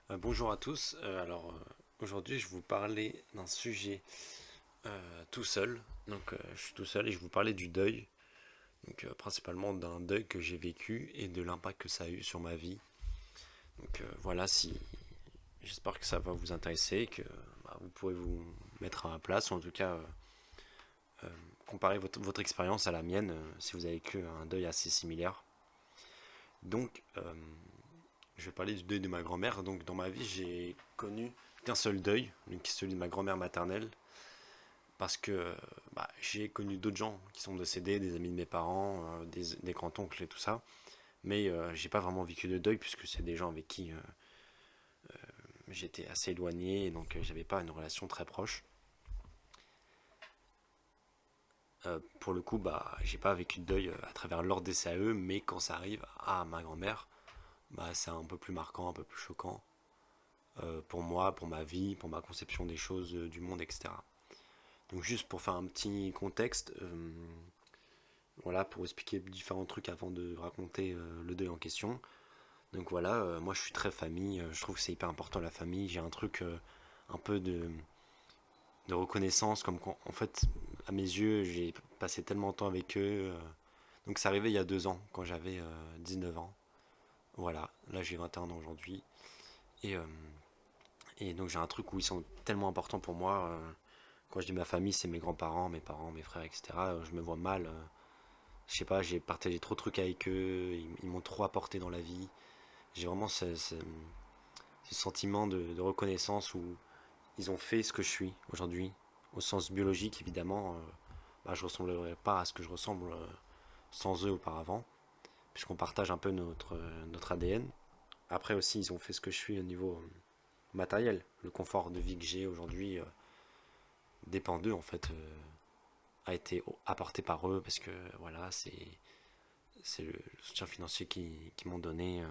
Bonjour à tous. Aujourd'hui, je vais vous parler d'un sujet tout seul. Je suis tout seul et je vais vous parler du deuil. Principalement d'un deuil que j'ai vécu et de l'impact que ça a eu sur ma vie. Voilà, si j'espère que ça va vous intéresser, que vous pourrez vous mettre à ma place, ou en tout cas euh, comparer votre expérience à la mienne, si vous avez vécu un deuil assez similaire. Donc, euh, je vais parler du deuil de ma grand-mère. Donc, dans ma vie, j'ai connu qu'un seul deuil, donc qui est celui de ma grand-mère maternelle, parce que j'ai connu d'autres gens qui sont décédés, des amis de mes parents, des grands-oncles et tout ça, mais j'ai pas vraiment vécu de deuil puisque c'est des gens avec qui j'étais assez éloigné et donc j'avais pas une relation très proche. Pour le coup, j'ai pas vécu de deuil à travers leur décès à eux, mais quand ça arrive à ma grand-mère, c'est un peu plus marquant, un peu plus choquant pour moi, pour ma vie, pour ma conception des choses, du monde, etc. Donc juste pour faire un petit contexte, voilà, pour expliquer différents trucs avant de raconter le deuil en question. Donc voilà, moi je suis très famille, je trouve que c'est hyper important la famille. J'ai un truc un peu de reconnaissance, comme quand, en fait, à mes yeux, j'ai passé tellement de temps avec eux. Donc c'est arrivé il y a 2 ans, quand j'avais 19 ans. Voilà, là j'ai 21 ans aujourd'hui. Et, euh, et donc j'ai un truc où ils sont tellement importants pour moi. Quand je dis ma famille, c'est mes grands-parents, mes parents, mes frères, etc. Je me vois mal. Je sais pas, j'ai partagé trop de trucs avec eux, ils m'ont trop apporté dans la vie. J'ai vraiment ce sentiment de reconnaissance où ils ont fait ce que je suis aujourd'hui. Au sens biologique, évidemment, je ressemblerais pas à ce que je ressemble sans eux auparavant, puisqu'on partage un peu notre ADN. Après aussi, ils ont fait ce que je suis au niveau matériel. Le confort de vie que j'ai aujourd'hui dépend d'eux, en fait, a été apporté par eux, parce que voilà, c'est le soutien financier qu'ils m'ont donné,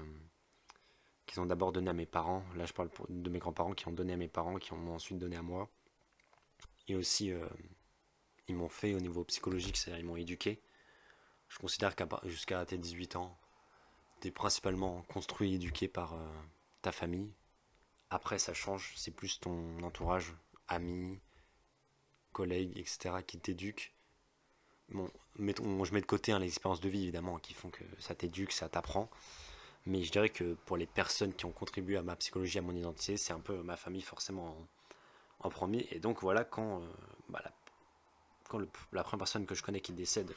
qu'ils ont d'abord donné à mes parents. Là, je parle de mes grands-parents qui ont donné à mes parents, qui ont ensuite donné à moi. Et aussi, ils m'ont fait au niveau psychologique, c'est-à-dire ils m'ont éduqué. Je considère qu'à jusqu'à tes 18 ans, tu es principalement construit et éduqué par ta famille. Après, ça change, c'est plus ton entourage, amis, collègues, etc., qui t'éduquent. Bon, je mets de côté l'expérience de vie, évidemment, qui font que ça t'éduque, ça t'apprend. Mais je dirais que pour les personnes qui ont contribué à ma psychologie, à mon identité, c'est un peu ma famille forcément en premier. Et donc voilà, quand la première personne que je connais qui décède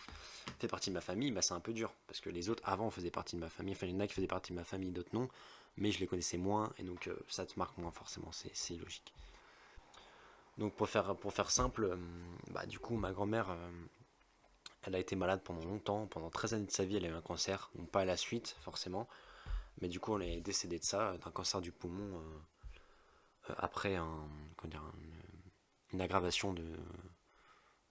fait partie de ma famille, c'est un peu dur. Parce que les autres avant faisaient partie de ma famille. Enfin, il y en a qui faisaient partie de ma famille, d'autres non. Mais je les connaissais moins. Et donc ça te marque moins forcément, c'est logique. Donc pour faire simple, du coup ma grand-mère, elle a été malade pendant longtemps. Pendant 13 années de sa vie, elle a eu un cancer. Donc pas à la suite forcément. Mais du coup, elle est décédée de ça, d'un cancer du poumon, après une aggravation de,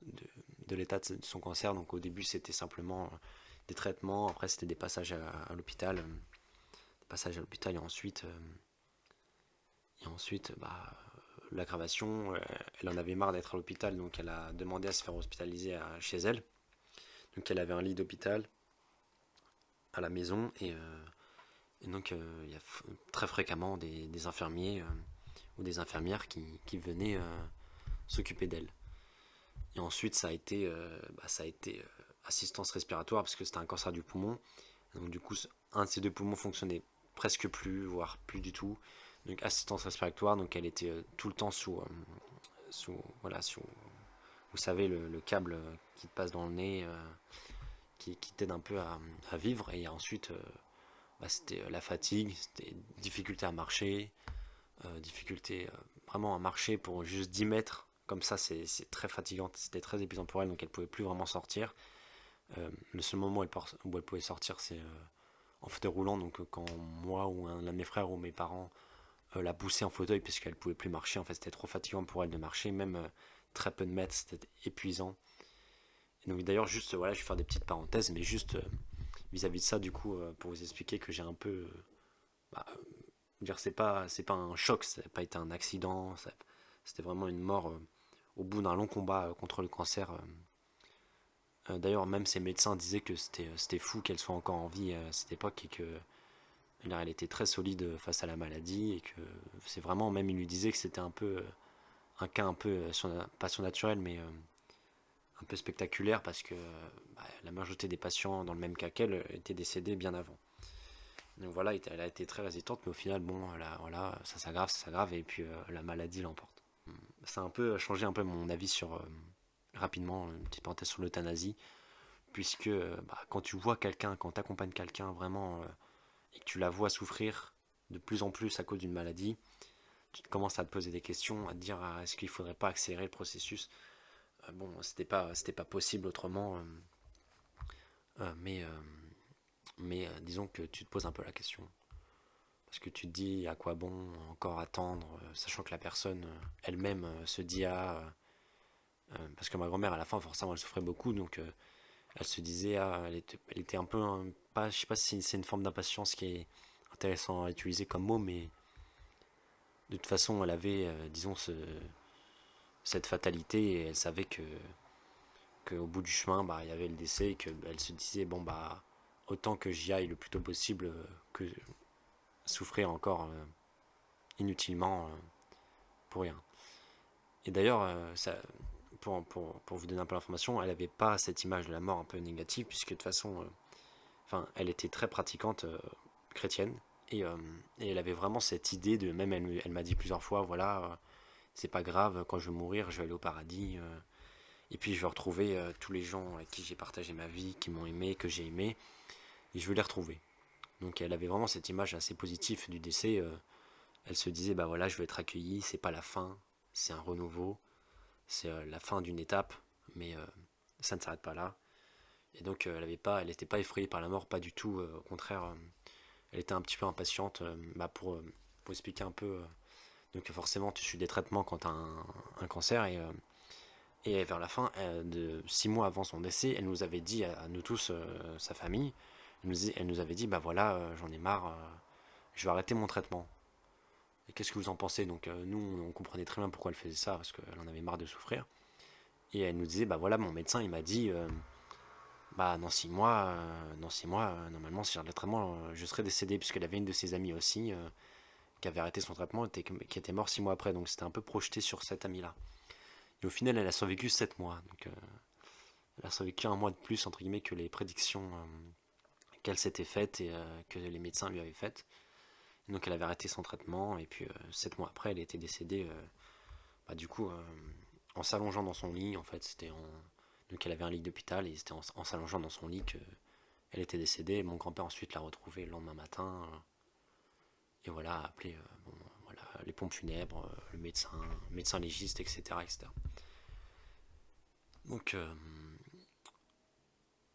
de l'état de son cancer. Donc au début, c'était simplement des traitements, après c'était des passages à l'hôpital, et ensuite, l'aggravation, elle en avait marre d'être à l'hôpital, donc elle a demandé à se faire hospitaliser chez elle. Donc elle avait un lit d'hôpital à la maison, et donc il y a très fréquemment des infirmiers ou des infirmières qui venaient s'occuper d'elle. Et ensuite, ça a été assistance respiratoire parce que c'était un cancer du poumon. Donc du coup, un de ces deux poumons fonctionnait presque plus, voire plus du tout. Donc assistance respiratoire, donc elle était tout le temps sous, vous savez, le câble qui te passe dans le nez, qui t'aide un peu à vivre. Et ensuite, c'était la fatigue, c'était difficulté à marcher, difficulté vraiment à marcher pour juste 10 mètres. Comme ça, c'est très fatigant, c'était très épuisant pour elle, donc elle pouvait plus vraiment sortir. Le seul moment où elle pouvait sortir, c'est en fauteuil roulant, donc quand moi ou un de mes frères ou mes parents la poussaient en fauteuil, puisqu'elle pouvait plus marcher, en fait c'était trop fatigant pour elle de marcher, même très peu de mètres, c'était épuisant. Et donc d'ailleurs, juste, voilà, je vais faire des petites parenthèses, mais juste vis-à-vis de ça, du coup, pour vous expliquer que j'ai un peu... bah, dire c'est pas un choc, ça n'a pas été un accident, c'était vraiment une mort au bout d'un long combat contre le cancer. D'ailleurs, même ses médecins disaient que c'était fou qu'elle soit encore en vie à cette époque et que Elle était très solide face à la maladie et que c'est vraiment, même il lui disait que c'était un peu un cas un peu, pas surnaturel, mais un peu spectaculaire parce que bah, la majorité des patients dans le même cas qu'elle étaient décédés bien avant. Donc voilà, elle a été très résistante, mais au final, bon, voilà, ça s'aggrave, et puis la maladie l'emporte. Ça a un peu changé un peu mon avis sur, rapidement, une petite parenthèse sur l'euthanasie, puisque bah, quand tu vois quelqu'un, quand tu accompagnes quelqu'un vraiment, et que tu la vois souffrir de plus en plus à cause d'une maladie, tu commences à te poser des questions, à te dire est-ce qu'il ne faudrait pas accélérer le processus. Bon, c'était pas possible autrement, mais disons que tu te poses un peu la question. Parce que tu te dis à quoi bon encore attendre, sachant que la personne elle-même se dit parce que ma grand-mère à la fin forcément elle souffrait beaucoup, donc elle se disait elle était un peu pas, je sais pas si c'est une forme d'impatience qui est intéressant à utiliser comme mot, mais de toute façon elle avait disons cette fatalité et elle savait qu'au bout du chemin bah il y avait le décès et qu'elle se disait bon bah autant que j'y aille le plus tôt possible que souffrir encore inutilement pour rien. Et d'ailleurs, pour vous donner un peu l'information, elle n'avait pas cette image de la mort un peu négative, puisque de toute façon, enfin, elle était très pratiquante chrétienne, et, euh, et elle avait vraiment cette idée de, même elle m'a dit plusieurs fois, voilà, c'est pas grave, quand je vais mourir, je vais aller au paradis, et puis je vais retrouver tous les gens avec qui j'ai partagé ma vie, qui m'ont aimé, que j'ai aimé, et je vais les retrouver. Donc elle avait vraiment cette image assez positive du décès. Elle se disait, bah voilà, je vais être accueillie, c'est pas la fin, c'est un renouveau, c'est la fin d'une étape, mais ça ne s'arrête pas là. Et donc elle n'était pas effrayée par la mort, pas du tout. Au contraire, elle était un petit peu impatiente bah, pour expliquer un peu. Donc forcément, tu suis des traitements quand tu as un cancer et vers la fin, de 6 mois avant son décès, elle nous avait dit à nous tous, sa famille, elle nous avait dit, bah voilà, j'en ai marre, je vais arrêter mon traitement. Et qu'est-ce que vous en pensez? Donc nous, on comprenait très bien pourquoi elle faisait ça, parce qu'elle en avait marre de souffrir. Et elle nous disait, bah voilà, mon médecin, il m'a dit, bah dans 6 mois, normalement, si j'arrête le traitement, je serais décédé, puisqu'elle avait une de ses amies aussi, qui avait arrêté son traitement, qui était mort 6 mois après, donc c'était un peu projeté sur cette amie-là. Et au final, elle a survécu 7 mois, donc elle a survécu un mois de plus, entre guillemets, que les prédictions qu'elle s'était faites et que les médecins lui avaient faites. Et donc elle avait arrêté son traitement, et puis 7 mois après, elle était décédée, bah, du coup, en s'allongeant dans son lit, en fait, donc elle avait un lit d'hôpital, et c'était en s'allongeant dans son lit qu'elle était décédée. Mon grand-père ensuite l'a retrouvée le lendemain matin, et voilà, a appelé bon, voilà, les pompes funèbres, le médecin légiste, etc. etc. Donc,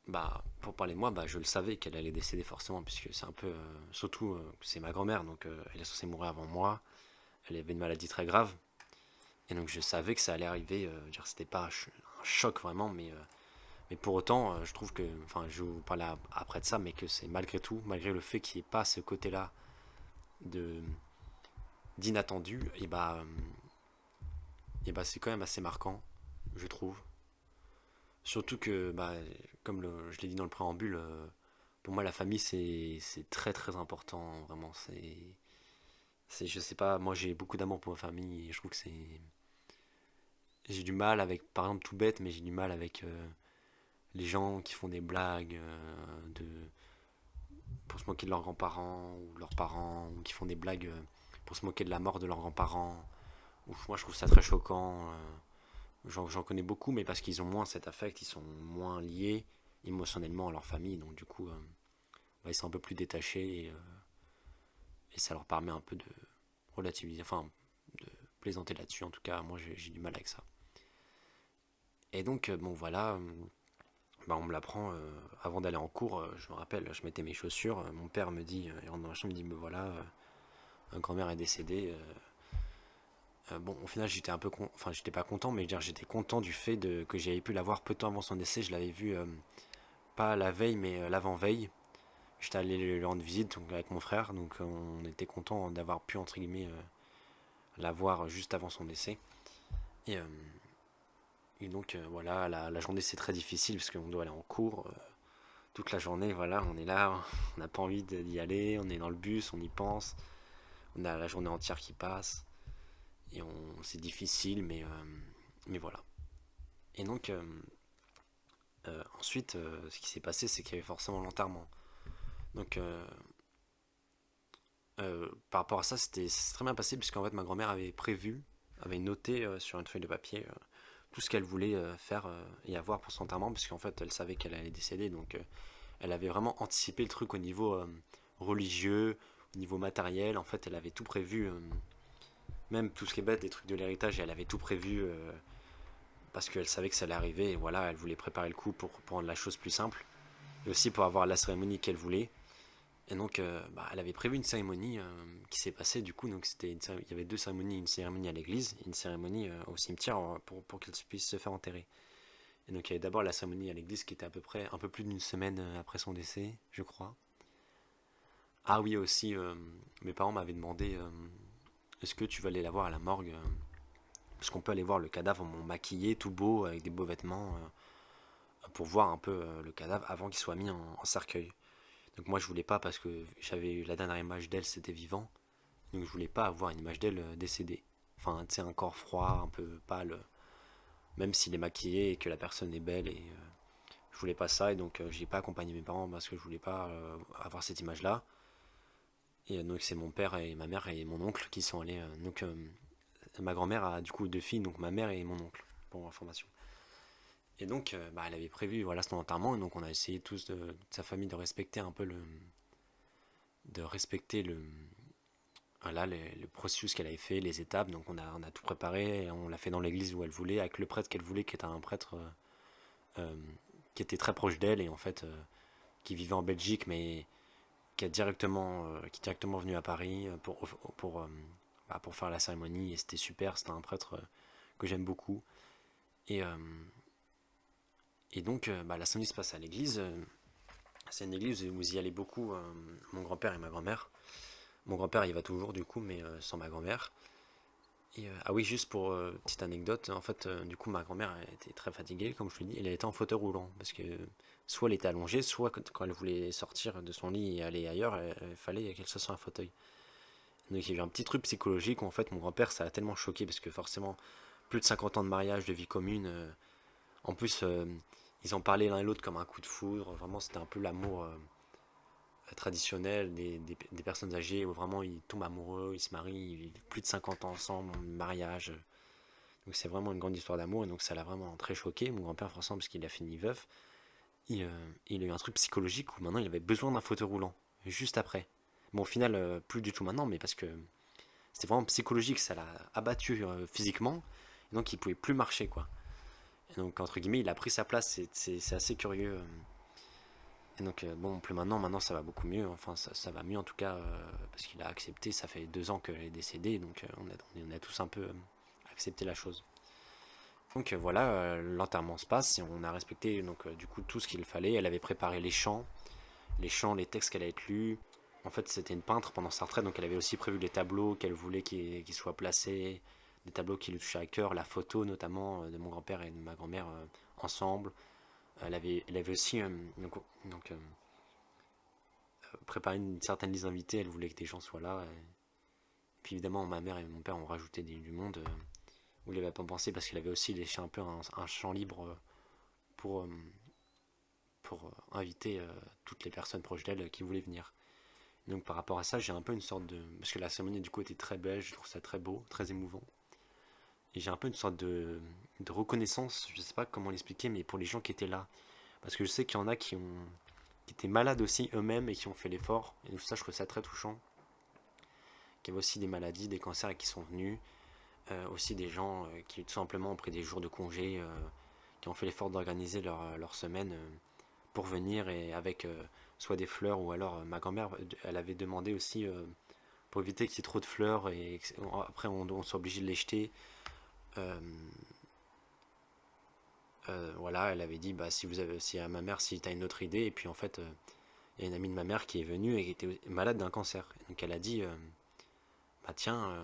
bah, pour parler de moi, bah, je le savais qu'elle allait décéder forcément, puisque c'est un peu, surtout, c'est ma grand-mère, donc elle est censée mourir avant moi. Elle avait une maladie très grave, et donc je savais que ça allait arriver. Dire, c'était pas un choc vraiment, mais pour autant, je trouve que, enfin, je vais vous parler après de ça, mais que c'est malgré tout, malgré le fait qu'il n'y ait pas ce côté-là de d'inattendu, et bah c'est quand même assez marquant, je trouve. Surtout que, bah, comme je l'ai dit dans le préambule, pour moi la famille c'est très très important, vraiment. Je sais pas, moi j'ai beaucoup d'amour pour ma famille, et je trouve que j'ai du mal avec, par exemple tout bête, mais j'ai du mal avec les gens qui font des blagues pour se moquer de leurs grands-parents ou leurs parents, ou qui font des blagues pour se moquer de la mort de leurs grands-parents. Moi, je trouve ça très choquant. J'en connais beaucoup, mais parce qu'ils ont moins cet affect, ils sont moins liés émotionnellement à leur famille, donc du coup, bah, ils sont un peu plus détachés, et ça leur permet un peu de relativiser, enfin, de plaisanter là-dessus. En tout cas, moi, j'ai du mal avec ça. Et donc, bon, voilà, bah, on me l'apprend avant d'aller en cours. Je me rappelle, je mettais mes chaussures. Mon père me dit, il rentre dans la chambre, il me dit, me voilà, grand-mère est décédée. Bon, au final, j'étais un peu, enfin, j'étais pas content, mais dire, j'étais content du fait que j'avais pu la voir peu de temps avant son décès. Je l'avais vu pas la veille, mais l'avant-veille. J'étais allé lui rendre visite donc, avec mon frère, donc on était content d'avoir pu entre guillemets la voir juste avant son décès. Et, euh, et donc voilà, la journée c'est très difficile parce qu'on doit aller en cours. toute la journée, voilà, on est là, on n'a pas envie d'y aller, on est dans le bus, on y pense, on a la journée entière qui passe, et c'est difficile, mais voilà. Et donc, ensuite, ce qui s'est passé, c'est qu'il y avait forcément l'enterrement. Donc, par rapport à ça, c'est très bien passé, puisqu'en fait, ma grand-mère avait prévu, avait noté sur une feuille de papier tout ce qu'elle voulait faire et avoir pour son enterrement, puisqu'en fait, elle savait qu'elle allait décéder, donc elle avait vraiment anticipé le truc au niveau religieux, au niveau matériel. En fait, elle avait tout prévu, même tout ce qui est bête, des trucs de l'héritage, elle avait tout prévu parce qu'elle savait que ça allait arriver. Et voilà, elle voulait préparer le coup pour rendre la chose plus simple. Et aussi pour avoir la cérémonie qu'elle voulait. Et donc, elle avait prévu une cérémonie qui s'est passée du coup. Donc, il y avait deux cérémonies, une cérémonie à l'église et une cérémonie au cimetière pour qu'elle puisse se faire enterrer. Et donc, il y avait d'abord la cérémonie à l'église qui était à peu près un peu plus d'une semaine après son décès, je crois. Ah oui, aussi, mes parents m'avaient demandé est-ce que tu vas aller la voir à la morgue parce qu'on peut aller voir le cadavre maquillé, tout beau, avec des beaux vêtements, pour voir un peu le cadavre avant qu'il soit mis en cercueil. Donc moi je voulais pas parce que j'avais eu la dernière image d'elle, c'était vivant. Donc je voulais pas avoir une image d'elle décédée. Enfin, tu sais, un corps froid, un peu pâle, même s'il est maquillé et que la personne est belle. Et je voulais pas ça et donc j'ai pas accompagné mes parents parce que je voulais pas avoir cette image-là. Et donc c'est mon père et ma mère et mon oncle qui sont allés. Donc ma grand-mère a du coup deux filles, donc ma mère et mon oncle, pour information. Et donc elle avait prévu voilà son enterrement, et donc on a essayé tous de sa famille de respecter un peu de respecter voilà, le processus qu'elle avait fait, les étapes. Donc on a tout préparé, et on l'a fait dans l'église où elle voulait, avec le prêtre qu'elle voulait, qui était un prêtre euh, qui était très proche d'elle et en fait qui vivait en Belgique, mais qui est directement venu à Paris pour faire la cérémonie. Et c'était super, c'était un prêtre que j'aime beaucoup. Et, euh, et donc la cérémonie se passe à l'église. C'est une église où vous y allez beaucoup, mon grand-père et ma grand-mère. Mon grand-père il va toujours du coup, mais sans ma grand-mère. Et, ah oui, juste pour petite anecdote, en fait, du coup, ma grand-mère était très fatiguée, comme je te dis, elle était en fauteuil roulant, parce que soit elle était allongée, soit quand elle voulait sortir de son lit et aller ailleurs, il fallait qu'elle soit sur un fauteuil. Donc il y a eu un petit truc psychologique où en fait mon grand-père ça a tellement choqué, parce que forcément, plus de 50 ans de mariage, de vie commune, en plus, ils en parlaient l'un et l'autre comme un coup de foudre, vraiment c'était un peu l'amour traditionnel des personnes âgées, où vraiment ils tombent amoureux, ils se marient, ils vivent plus de 50 ans ensemble, en mariage. Donc c'est vraiment une grande histoire d'amour, et donc ça l'a vraiment très choqué, mon grand-père forcément, parce qu'il a fini veuf. Il a eu un truc psychologique où maintenant il avait besoin d'un fauteuil roulant, juste après. Bon, au final, plus du tout maintenant, mais parce que c'était vraiment psychologique, ça l'a abattu physiquement, et donc il pouvait plus marcher, quoi. Et donc, entre guillemets, il a pris sa place, c'est assez curieux. Et donc, bon, plus maintenant ça va beaucoup mieux, enfin ça va mieux en tout cas, parce qu'il a accepté, ça fait 2 ans qu'elle est décédée, donc on a tous un peu accepté la chose. Donc voilà, l'enterrement se passe et on a respecté donc du coup tout ce qu'il fallait. Elle avait préparé les textes qu'elle allait être lus. En fait, c'était une peintre pendant sa retraite, donc elle avait aussi prévu les tableaux qu'elle voulait qu'ils soient placés, des tableaux qui lui touchaient à cœur, la photo notamment de mon grand-père et de ma grand-mère ensemble. Elle avait aussi préparé une certaine liste d'invités. Elle voulait que des gens soient là. Et puis évidemment, ma mère et mon père ont rajouté du monde où il n'avait pas pensé, parce qu'il avait aussi laissé un peu un champ libre pour, euh, pour inviter toutes les personnes proches d'elle qui voulaient venir. Donc par rapport à ça, j'ai un peu une sorte de... Parce que la cérémonie du coup était très belle, je trouve ça très beau, très émouvant. Et j'ai un peu une sorte de reconnaissance, je sais pas comment l'expliquer, mais pour les gens qui étaient là. Parce que je sais qu'il y en a qui étaient malades aussi eux-mêmes et qui ont fait l'effort. Et donc ça, je trouve ça très touchant. Qui avaient aussi des maladies, des cancers et qui sont venus. Aussi des gens qui tout simplement ont pris des jours de congé, qui ont fait l'effort d'organiser leur semaine pour venir, et avec soit des fleurs, ou alors ma grand-mère elle avait demandé aussi pour éviter qu'il y ait trop de fleurs et après on soit obligé de les jeter. Euh, voilà, elle avait dit bah si à ma mère, si tu as une autre idée. Et puis en fait il y a une amie de ma mère qui est venue et qui était malade d'un cancer. Donc elle a dit bah tiens,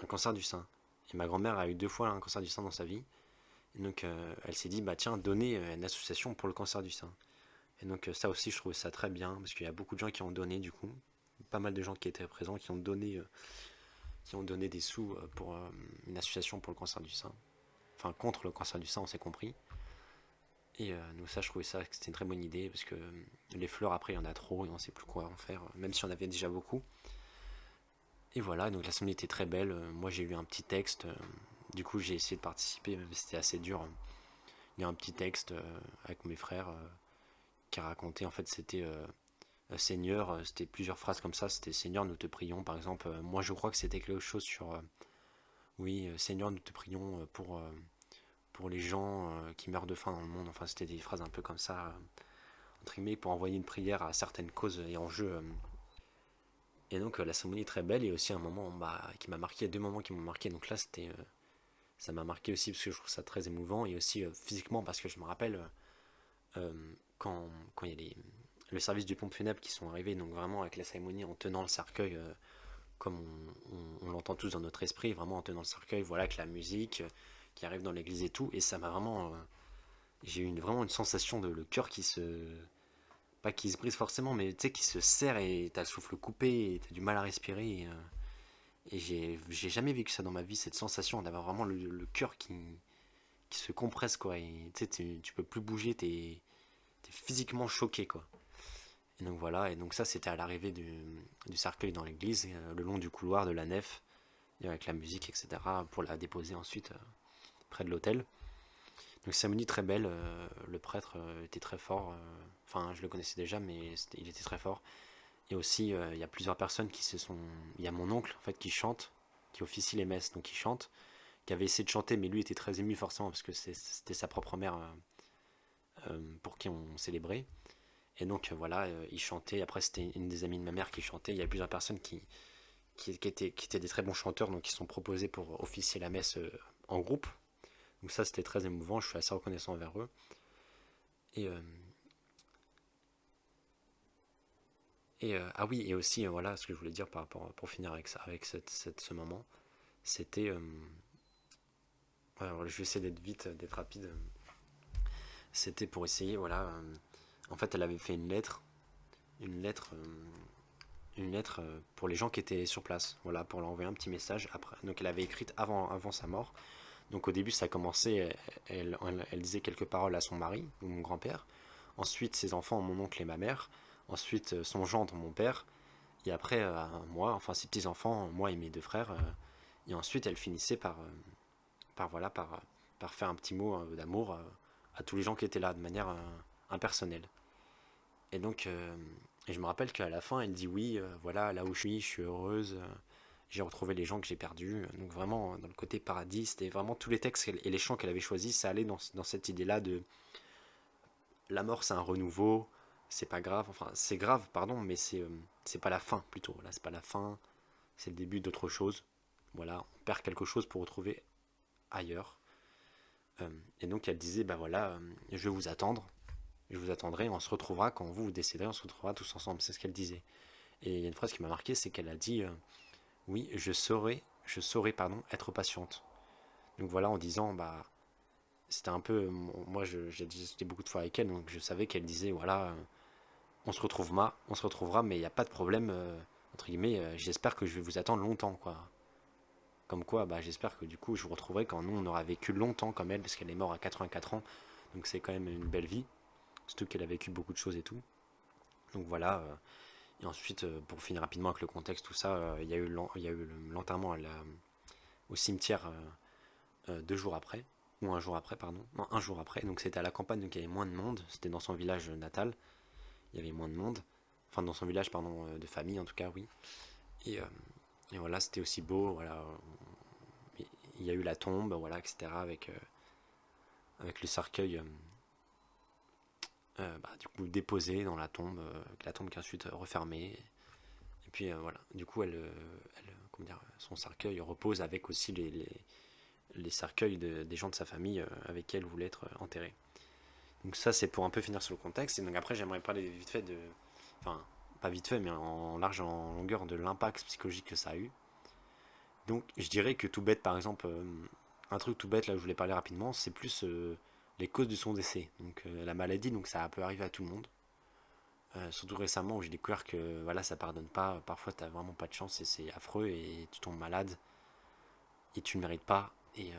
un cancer du sein. Et ma grand-mère a eu 2 fois un cancer du sein dans sa vie. Et donc elle s'est dit bah tiens, donner une association pour le cancer du sein. Et donc ça aussi, je trouvais ça très bien, parce qu'il y a beaucoup de gens qui ont donné du coup, pas mal de gens qui étaient présents, qui ont donné des sous pour une association pour le cancer du sein, enfin contre le cancer du sein, on s'est compris. Et donc ça, je trouvais ça que c'était une très bonne idée, parce que les fleurs, après, il y en a trop, et on sait plus quoi en faire, même si on avait déjà beaucoup. Et voilà, donc la semaine était très belle. Moi, j'ai lu un petit texte. Du coup, j'ai essayé de participer, même si c'était assez dur. Il y a un petit texte avec mes frères qui a raconté, en fait, c'était Seigneur, c'était plusieurs phrases comme ça. C'était Seigneur, nous te prions, par exemple. Moi, je crois que c'était quelque chose sur oui, Seigneur, nous te prions pour les gens qui meurent de faim dans le monde. Enfin, c'était des phrases un peu comme ça, entre guillemets, pour envoyer une prière à certaines causes et enjeux. Et donc, la cérémonie est très belle. Et aussi un moment qui m'a marqué, deux moments qui m'ont marqué. Donc là, ça m'a marqué aussi parce que je trouve ça très émouvant. Et aussi physiquement, parce que je me rappelle quand il y a le service du pompe funèbre qui sont arrivés, donc vraiment avec la cérémonie en tenant le cercueil comme on l'entend tous dans notre esprit, vraiment en tenant le cercueil, voilà, avec la musique qui arrive dans l'église et tout. Et ça m'a vraiment. J'ai eu vraiment une sensation de le cœur qui se. Pas qui se brise forcément, mais tu sais, qui se serre et t'as le souffle coupé et t'as du mal à respirer. Et j'ai jamais vécu ça dans ma vie, cette sensation d'avoir vraiment le cœur qui se compresse, quoi. Et tu sais, tu peux plus bouger, t'es physiquement choqué, quoi. Et donc voilà, et donc ça, c'était à l'arrivée du cercueil dans l'église, le long du couloir de la nef, et avec la musique, etc., pour la déposer ensuite près de l'autel. Donc cérémonie très belle, le prêtre était très fort, enfin je le connaissais déjà mais il était très fort. Et aussi il y a plusieurs personnes qui se sont... Il y a mon oncle en fait qui chante, qui officie les messes, donc qui chante, qui avait essayé de chanter mais lui était très ému forcément parce que c'était sa propre mère pour qui on célébrait. Et donc voilà, il chantait, après c'était une des amies de ma mère qui chantait, il y a plusieurs personnes qui étaient des très bons chanteurs donc qui sont proposés pour officier la messe en groupe. Donc ça c'était très émouvant, je suis assez reconnaissant envers eux. Et, ah oui, et aussi, voilà, ce que je voulais dire par rapport, pour finir avec ça, avec ce moment, c'était, ouais, alors, je vais essayer d'être vite, d'être rapide, c'était pour essayer, voilà, en fait, elle avait fait une lettre, une lettre pour les gens qui étaient sur place, voilà, pour leur envoyer un petit message après, donc elle avait écrite avant sa mort, donc au début ça a commencé, elle disait quelques paroles à son mari, ou mon grand-père, ensuite ses enfants, mon oncle et ma mère, ensuite son gendre, mon père, et après, moi, enfin ses petits-enfants, moi et mes deux frères. Et ensuite, elle finissait voilà, par faire un petit mot d'amour à tous les gens qui étaient là, de manière impersonnelle. Et donc, et je me rappelle qu'à la fin, elle dit oui, voilà, là où je suis heureuse. J'ai retrouvé les gens que j'ai perdus. Donc vraiment, dans le côté paradis, c'était vraiment tous les textes et les chants qu'elle avait choisis, ça allait dans cette idée-là de la mort, c'est un renouveau, c'est pas grave, enfin c'est grave, pardon, mais c'est pas la fin plutôt. Là, c'est pas la fin, c'est le début d'autre chose. Voilà, on perd quelque chose pour retrouver ailleurs. Et donc elle disait, bah voilà, je vais vous attendre, je vous attendrai, on se retrouvera quand vous décéderez, on se retrouvera tous ensemble. C'est ce qu'elle disait. Et il y a une phrase qui m'a marqué, c'est qu'elle a dit, oui, je saurai, pardon, être patiente. Donc voilà, en disant, bah, c'était un peu, moi j'ai discuté beaucoup de fois avec elle, donc je savais qu'elle disait, voilà, on se retrouvera, mais il n'y a pas de problème, entre guillemets, j'espère que je vais vous attendre longtemps, quoi. Comme quoi, bah, j'espère que du coup, je vous retrouverai quand nous, on aura vécu longtemps comme elle, parce qu'elle est morte à 84 ans. Donc c'est quand même une belle vie. Surtout qu'elle a vécu beaucoup de choses et tout. Donc voilà. Et ensuite, pour finir rapidement avec le contexte, tout ça, il y a eu l'enterrement au cimetière 2 jours après. Ou un jour après, pardon. Non, un jour après. Donc c'était à la campagne, donc il y avait moins de monde. C'était dans son village natal. Il y avait moins de monde. Enfin, dans son village, pardon, de famille en tout cas, oui. Et, euh, et voilà, c'était aussi beau. Voilà, il y a eu la tombe, voilà, etc. Avec le cercueil du coup déposé dans la tombe qui est ensuite refermée. Et puis voilà, du coup comment dire, son cercueil repose avec aussi les cercueils des gens de sa famille avec qui elle voulait être enterrée. Donc ça c'est pour un peu finir sur le contexte. Et donc après j'aimerais parler vite fait enfin pas vite fait mais en large et en longueur de l'impact psychologique que ça a eu. Donc je dirais que tout bête par exemple, un truc tout bête là où je voulais parler rapidement, c'est plus les causes de son décès. Donc la maladie, donc ça peut arriver à tout le monde. Surtout récemment où j'ai découvert que voilà, ça pardonne pas. Parfois, t'as vraiment pas de chance et c'est affreux et tu tombes malade et tu ne mérites pas. Et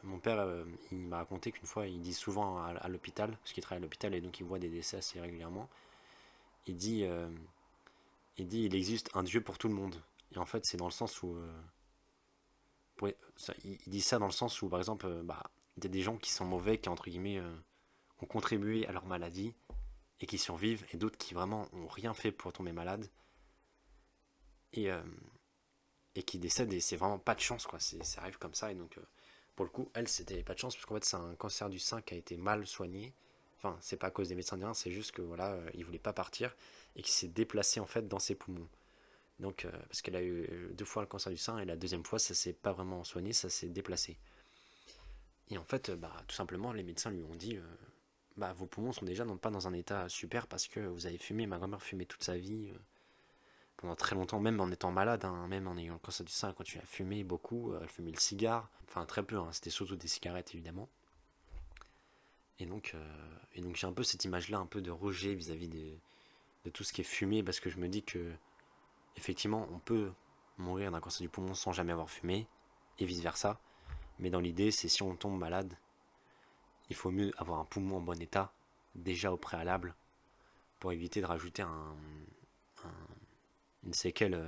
mon père, il m'a raconté qu'une fois, il dit souvent à l'hôpital, parce qu'il travaille à l'hôpital et donc il voit des décès assez régulièrement. Il dit, euh, il existe un Dieu pour tout le monde. Et en fait, c'est dans le sens où, il dit ça dans le sens où, par exemple, bah, il y a des gens qui sont mauvais, qui entre guillemets ont contribué à leur maladie et qui survivent, et d'autres qui vraiment ont rien fait pour tomber malade et, et qui décèdent, et c'est vraiment pas de chance, quoi. Ça arrive comme ça, et donc pour le coup, elle, c'était pas de chance, parce qu'en fait, c'est un cancer du sein qui a été mal soigné. Enfin, c'est pas à cause des médecins indiens, c'est juste que voilà, il voulait pas partir et qui s'est déplacé en fait dans ses poumons. Donc, parce qu'elle a eu 2 fois le cancer du sein et la deuxième fois, ça s'est pas vraiment soigné, ça s'est déplacé. Et en fait, bah, tout simplement, les médecins lui ont dit bah, vos poumons sont déjà pas dans un état super parce que vous avez fumé. Ma grand-mère fumait toute sa vie, pendant très longtemps, même en étant malade, hein, même en ayant le cancer du sein, quand tu as fumé beaucoup, elle fumait le cigare, enfin très peu, hein, c'était surtout des cigarettes évidemment. Et donc j'ai un peu cette image-là, un peu de rejet vis-à-vis de tout ce qui est fumé, parce que je me dis que effectivement, on peut mourir d'un cancer du poumon sans jamais avoir fumé, et vice-versa. Mais dans l'idée, c'est si on tombe malade, il faut mieux avoir un poumon en bon état, déjà au préalable, pour éviter de rajouter une séquelle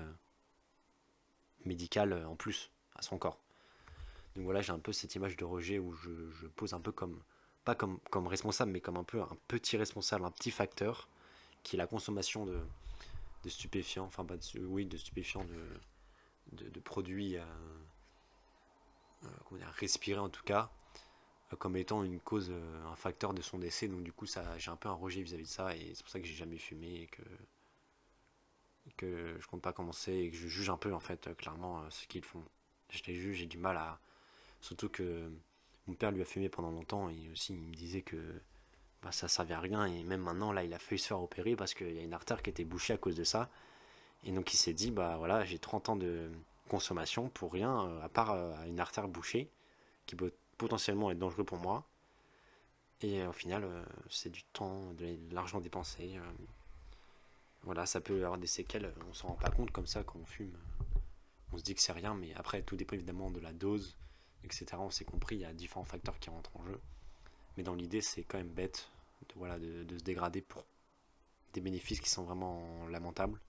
médicale en plus à son corps. Donc voilà, j'ai un peu cette image de rejet où je pose un peu comme, pas comme responsable, mais comme un peu un petit responsable, un petit facteur, qui est la consommation de stupéfiants, enfin pas de, oui, de stupéfiants, de produits comment dire, respirés en tout cas, comme étant une cause, un facteur de son décès. Donc du coup, ça, j'ai un peu un rejet vis-à-vis de ça, et c'est pour ça que j'ai jamais fumé et que je compte pas commencer et que je juge un peu en fait clairement ce qu'ils font. Je les juge, j'ai du mal à. Surtout que mon père lui a fumé pendant longtemps et aussi il me disait que bah, ça servait à rien, et même maintenant là il a failli se faire opérer parce qu'il y a une artère qui était bouchée à cause de ça. Et donc il s'est dit bah voilà, j'ai 30 ans de consommation pour rien, à part une artère bouchée qui peut potentiellement être dangereux pour moi. Et au final, c'est du temps, de l'argent dépensé. Voilà, ça peut avoir des séquelles, on s'en rend pas compte comme ça quand on fume. On se dit que c'est rien, mais après, tout dépend évidemment de la dose, etc. On s'est compris, il y a différents facteurs qui rentrent en jeu. Mais dans l'idée, c'est quand même bête voilà, de se dégrader pour des bénéfices qui sont vraiment lamentables.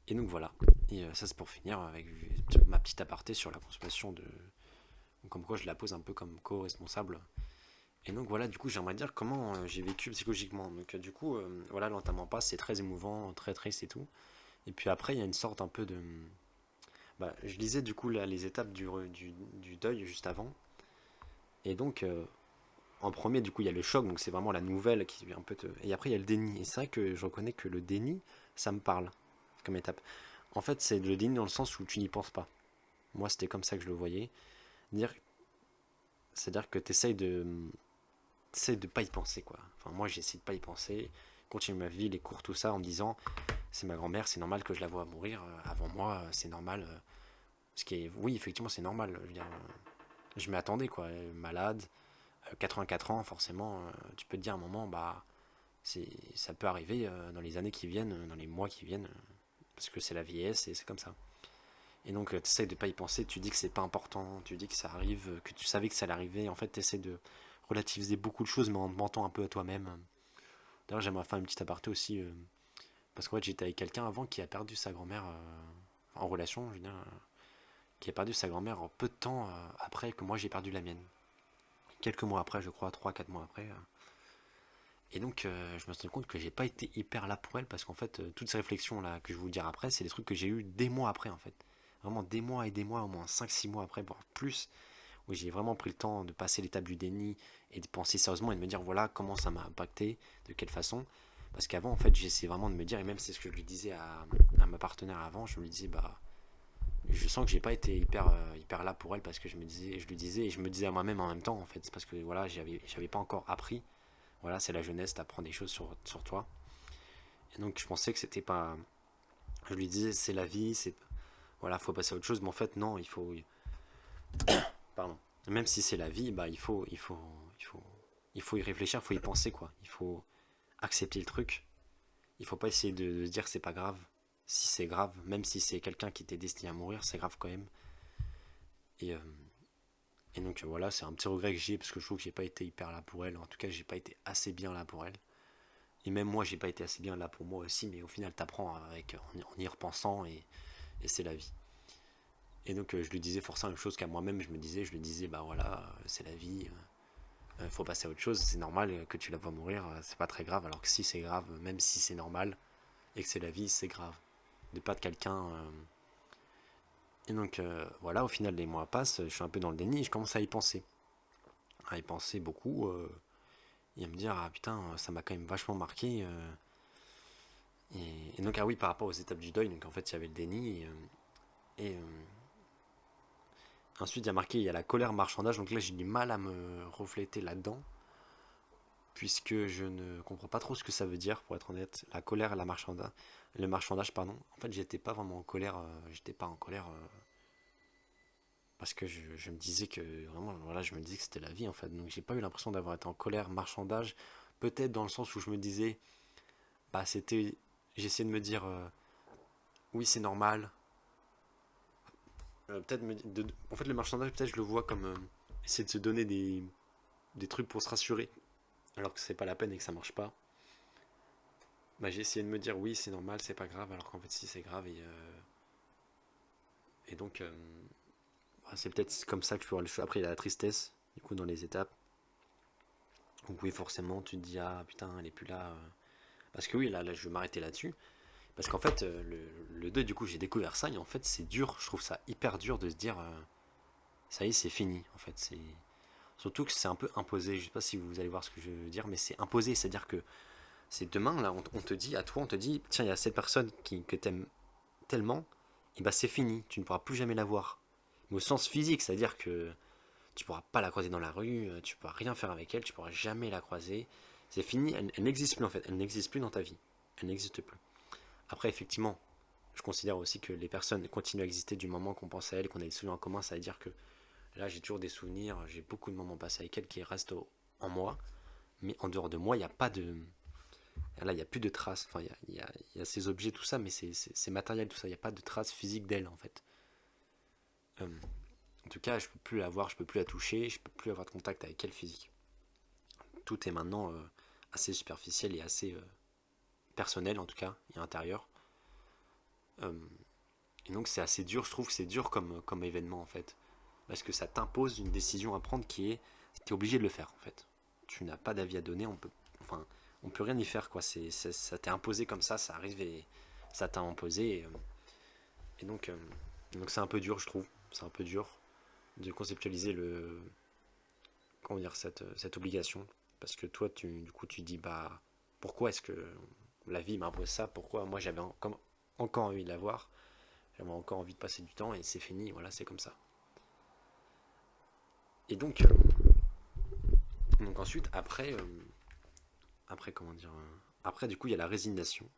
Et donc voilà. Et ça, c'est pour finir avec ma petite aparté sur la consommation de. Comme quoi, je la pose un peu comme co-responsable. Et donc voilà, du coup, j'aimerais dire comment j'ai vécu psychologiquement. Donc du coup, voilà, l'entamement passe, c'est très émouvant, très triste et tout. Et puis après, il y a une sorte un peu de. Bah, je lisais du coup là, les étapes du deuil juste avant. Et donc, en premier, du coup, il y a le choc, donc c'est vraiment la nouvelle qui vient un peu te. Et après, il y a le déni. Et c'est vrai que je reconnais que le déni, ça me parle comme étape. En fait, c'est le déni dans le sens où tu n'y penses pas. Moi, c'était comme ça que je le voyais. Dire, c'est-à-dire que tu essayes de pas y penser, quoi. Enfin, moi, j'essaie de pas y penser, continuer ma vie, les cours, tout ça, en me disant, c'est ma grand-mère, c'est normal que je la vois mourir avant moi, c'est normal. Ce qui est, oui, effectivement, c'est normal. Je veux dire, je m'y attendais, quoi. Malade, 84 ans, forcément, tu peux te dire à un moment, bah, ça peut arriver dans les années qui viennent, dans les mois qui viennent, parce que c'est la vieillesse et c'est comme ça. Et donc, tu essaies de pas y penser, tu dis que c'est pas important, tu dis que ça arrive, que tu savais que ça allait arriver. En fait, tu essaies de relativiser beaucoup de choses, mais en te mentant un peu à toi-même. D'ailleurs, j'aimerais faire une petite aparté aussi, parce qu'en fait, j'étais avec quelqu'un avant qui a perdu sa grand-mère en relation, je veux dire, qui a perdu sa grand-mère en peu de temps après que moi j'ai perdu la mienne. Quelques mois après, je crois, 3 4 mois après. Et donc, je me suis rendu compte que j'ai pas été hyper là pour elle, parce qu'en fait, toutes ces réflexions là que je vais vous dire après, c'est des trucs que j'ai eu des mois après, en fait. Vraiment des mois et des mois, au moins 5 6 mois après, voire plus, où j'ai vraiment pris le temps de passer l'étape du déni et de penser sérieusement et de me dire voilà comment ça m'a impacté, de quelle façon. Parce qu'avant, en fait, j'essayais vraiment de me dire, et même c'est ce que je lui disais à ma partenaire avant, je lui disais, bah, je sens que j'ai pas été hyper là pour elle, parce que je lui disais, et je me disais à moi-même en même temps, en fait, c'est parce que voilà, j'avais pas encore appris. Voilà, c'est la jeunesse, t'apprends des choses sur toi. Et donc, je pensais que c'était pas. Je lui disais, c'est la vie, c'est. Voilà, faut passer à autre chose, mais en fait, non, il faut. Pardon. Même si c'est la vie, bah, il faut y réfléchir, il faut y penser, quoi. Il faut accepter le truc. Il faut pas essayer de se dire que c'est pas grave. Si c'est grave, même si c'est quelqu'un qui était destiné à mourir, c'est grave quand même. Et, euh, et donc voilà, c'est un petit regret que j'ai parce que je trouve que j'ai pas été hyper là pour elle. En tout cas, j'ai pas été assez bien là pour elle. Et même moi, j'ai pas été assez bien là pour moi aussi. Mais au final, t'apprends en y repensant et c'est la vie. Et donc je lui disais forcément la même chose qu'à moi-même. Je lui disais, bah voilà, c'est la vie. Faut passer à autre chose. C'est normal que tu la vois mourir. C'est pas très grave. Alors que si c'est grave, même si c'est normal et que c'est la vie, c'est grave. De pas de quelqu'un. Et donc voilà, au final, les mois passent. Je suis un peu dans le déni. Et je commence à y penser. À y penser beaucoup. Et à me dire, ah putain, ça m'a quand même vachement marqué. Et donc, ah oui, par rapport aux étapes du deuil, donc en fait, il y avait le déni. Et ensuite, il y a marqué, il y a la colère marchandage. Donc là, j'ai du mal à me refléter là-dedans. Puisque je ne comprends pas trop ce que ça veut dire, pour être honnête. La colère et le marchandage, pardon. En fait, j'étais pas vraiment en colère. J'étais pas en colère parce que je me disais que vraiment, voilà, je me disais que c'était la vie en fait. Donc, j'ai pas eu l'impression d'avoir été en colère, marchandage. Peut-être dans le sens où je me disais, bah, c'était. J'essayais de me dire, oui, c'est normal. Peut-être en fait, le marchandage, peut-être je le vois comme essayer de se donner des trucs pour se rassurer, alors que c'est pas la peine et que ça marche pas. Bah, j'ai essayé de me dire oui, c'est normal, c'est pas grave, alors qu'en fait, si c'est grave. Et donc, bah, c'est peut-être comme ça que je peux voir le choix. Après, il y a la tristesse, du coup, dans les étapes. Donc, oui, forcément, tu te dis, ah putain, elle est plus là. Parce que oui, là je vais m'arrêter là-dessus. Parce qu'en fait, le 2, du coup, j'ai découvert ça. Et en fait, c'est dur. Je trouve ça hyper dur de se dire, ça y est, c'est fini. En fait, c'est. Surtout que c'est un peu imposé. Je sais pas si vous allez voir ce que je veux dire, mais c'est imposé. C'est-à-dire que c'est demain, là, on te dit, à toi, on te dit, tiens, il y a cette personne que t'aimes tellement, et bah c'est fini, tu ne pourras plus jamais la voir. Mais au sens physique, c'est-à-dire que tu pourras pas la croiser dans la rue, tu pourras rien faire avec elle, tu pourras jamais la croiser. C'est fini, elle n'existe plus en fait, elle n'existe plus dans ta vie. Elle n'existe plus. Après, effectivement, je considère aussi que les personnes continuent à exister du moment qu'on pense à elles, qu'on a des souvenirs en commun, ça veut dire que là j'ai toujours des souvenirs, j'ai beaucoup de moments passés avec elle qui restent en moi, mais en dehors de moi, il n'y a pas de. Là, il n'y a plus de traces. Enfin, il y a ces objets, tout ça, mais c'est matériel, tout ça. Il n'y a pas de traces physiques d'elle, en fait. Euh, En tout cas, je peux plus la voir, je peux plus la toucher, je peux plus avoir de contact avec elle physique. Tout est maintenant assez superficiel et assez personnel, en tout cas, et intérieur. Euh, et donc, c'est assez dur, je trouve que c'est dur comme événement, en fait. Parce que ça t'impose une décision à prendre qui est. Tu es obligé de le faire, en fait. Tu n'as pas d'avis à donner, on peut rien y faire, quoi. Ça t'est imposé comme ça arrive et ça t'a imposé. Et donc c'est un peu dur, je trouve. C'est un peu dur de conceptualiser comment dire, cette obligation. Parce que toi, du coup, tu dis, bah, pourquoi est-ce que la vie m'impose ça? Pourquoi moi j'avais encore envie de la voir? J'avais encore envie de passer du temps et c'est fini, voilà, c'est comme ça. Et donc ensuite, après comment dire, après du coup, il y a la résignation.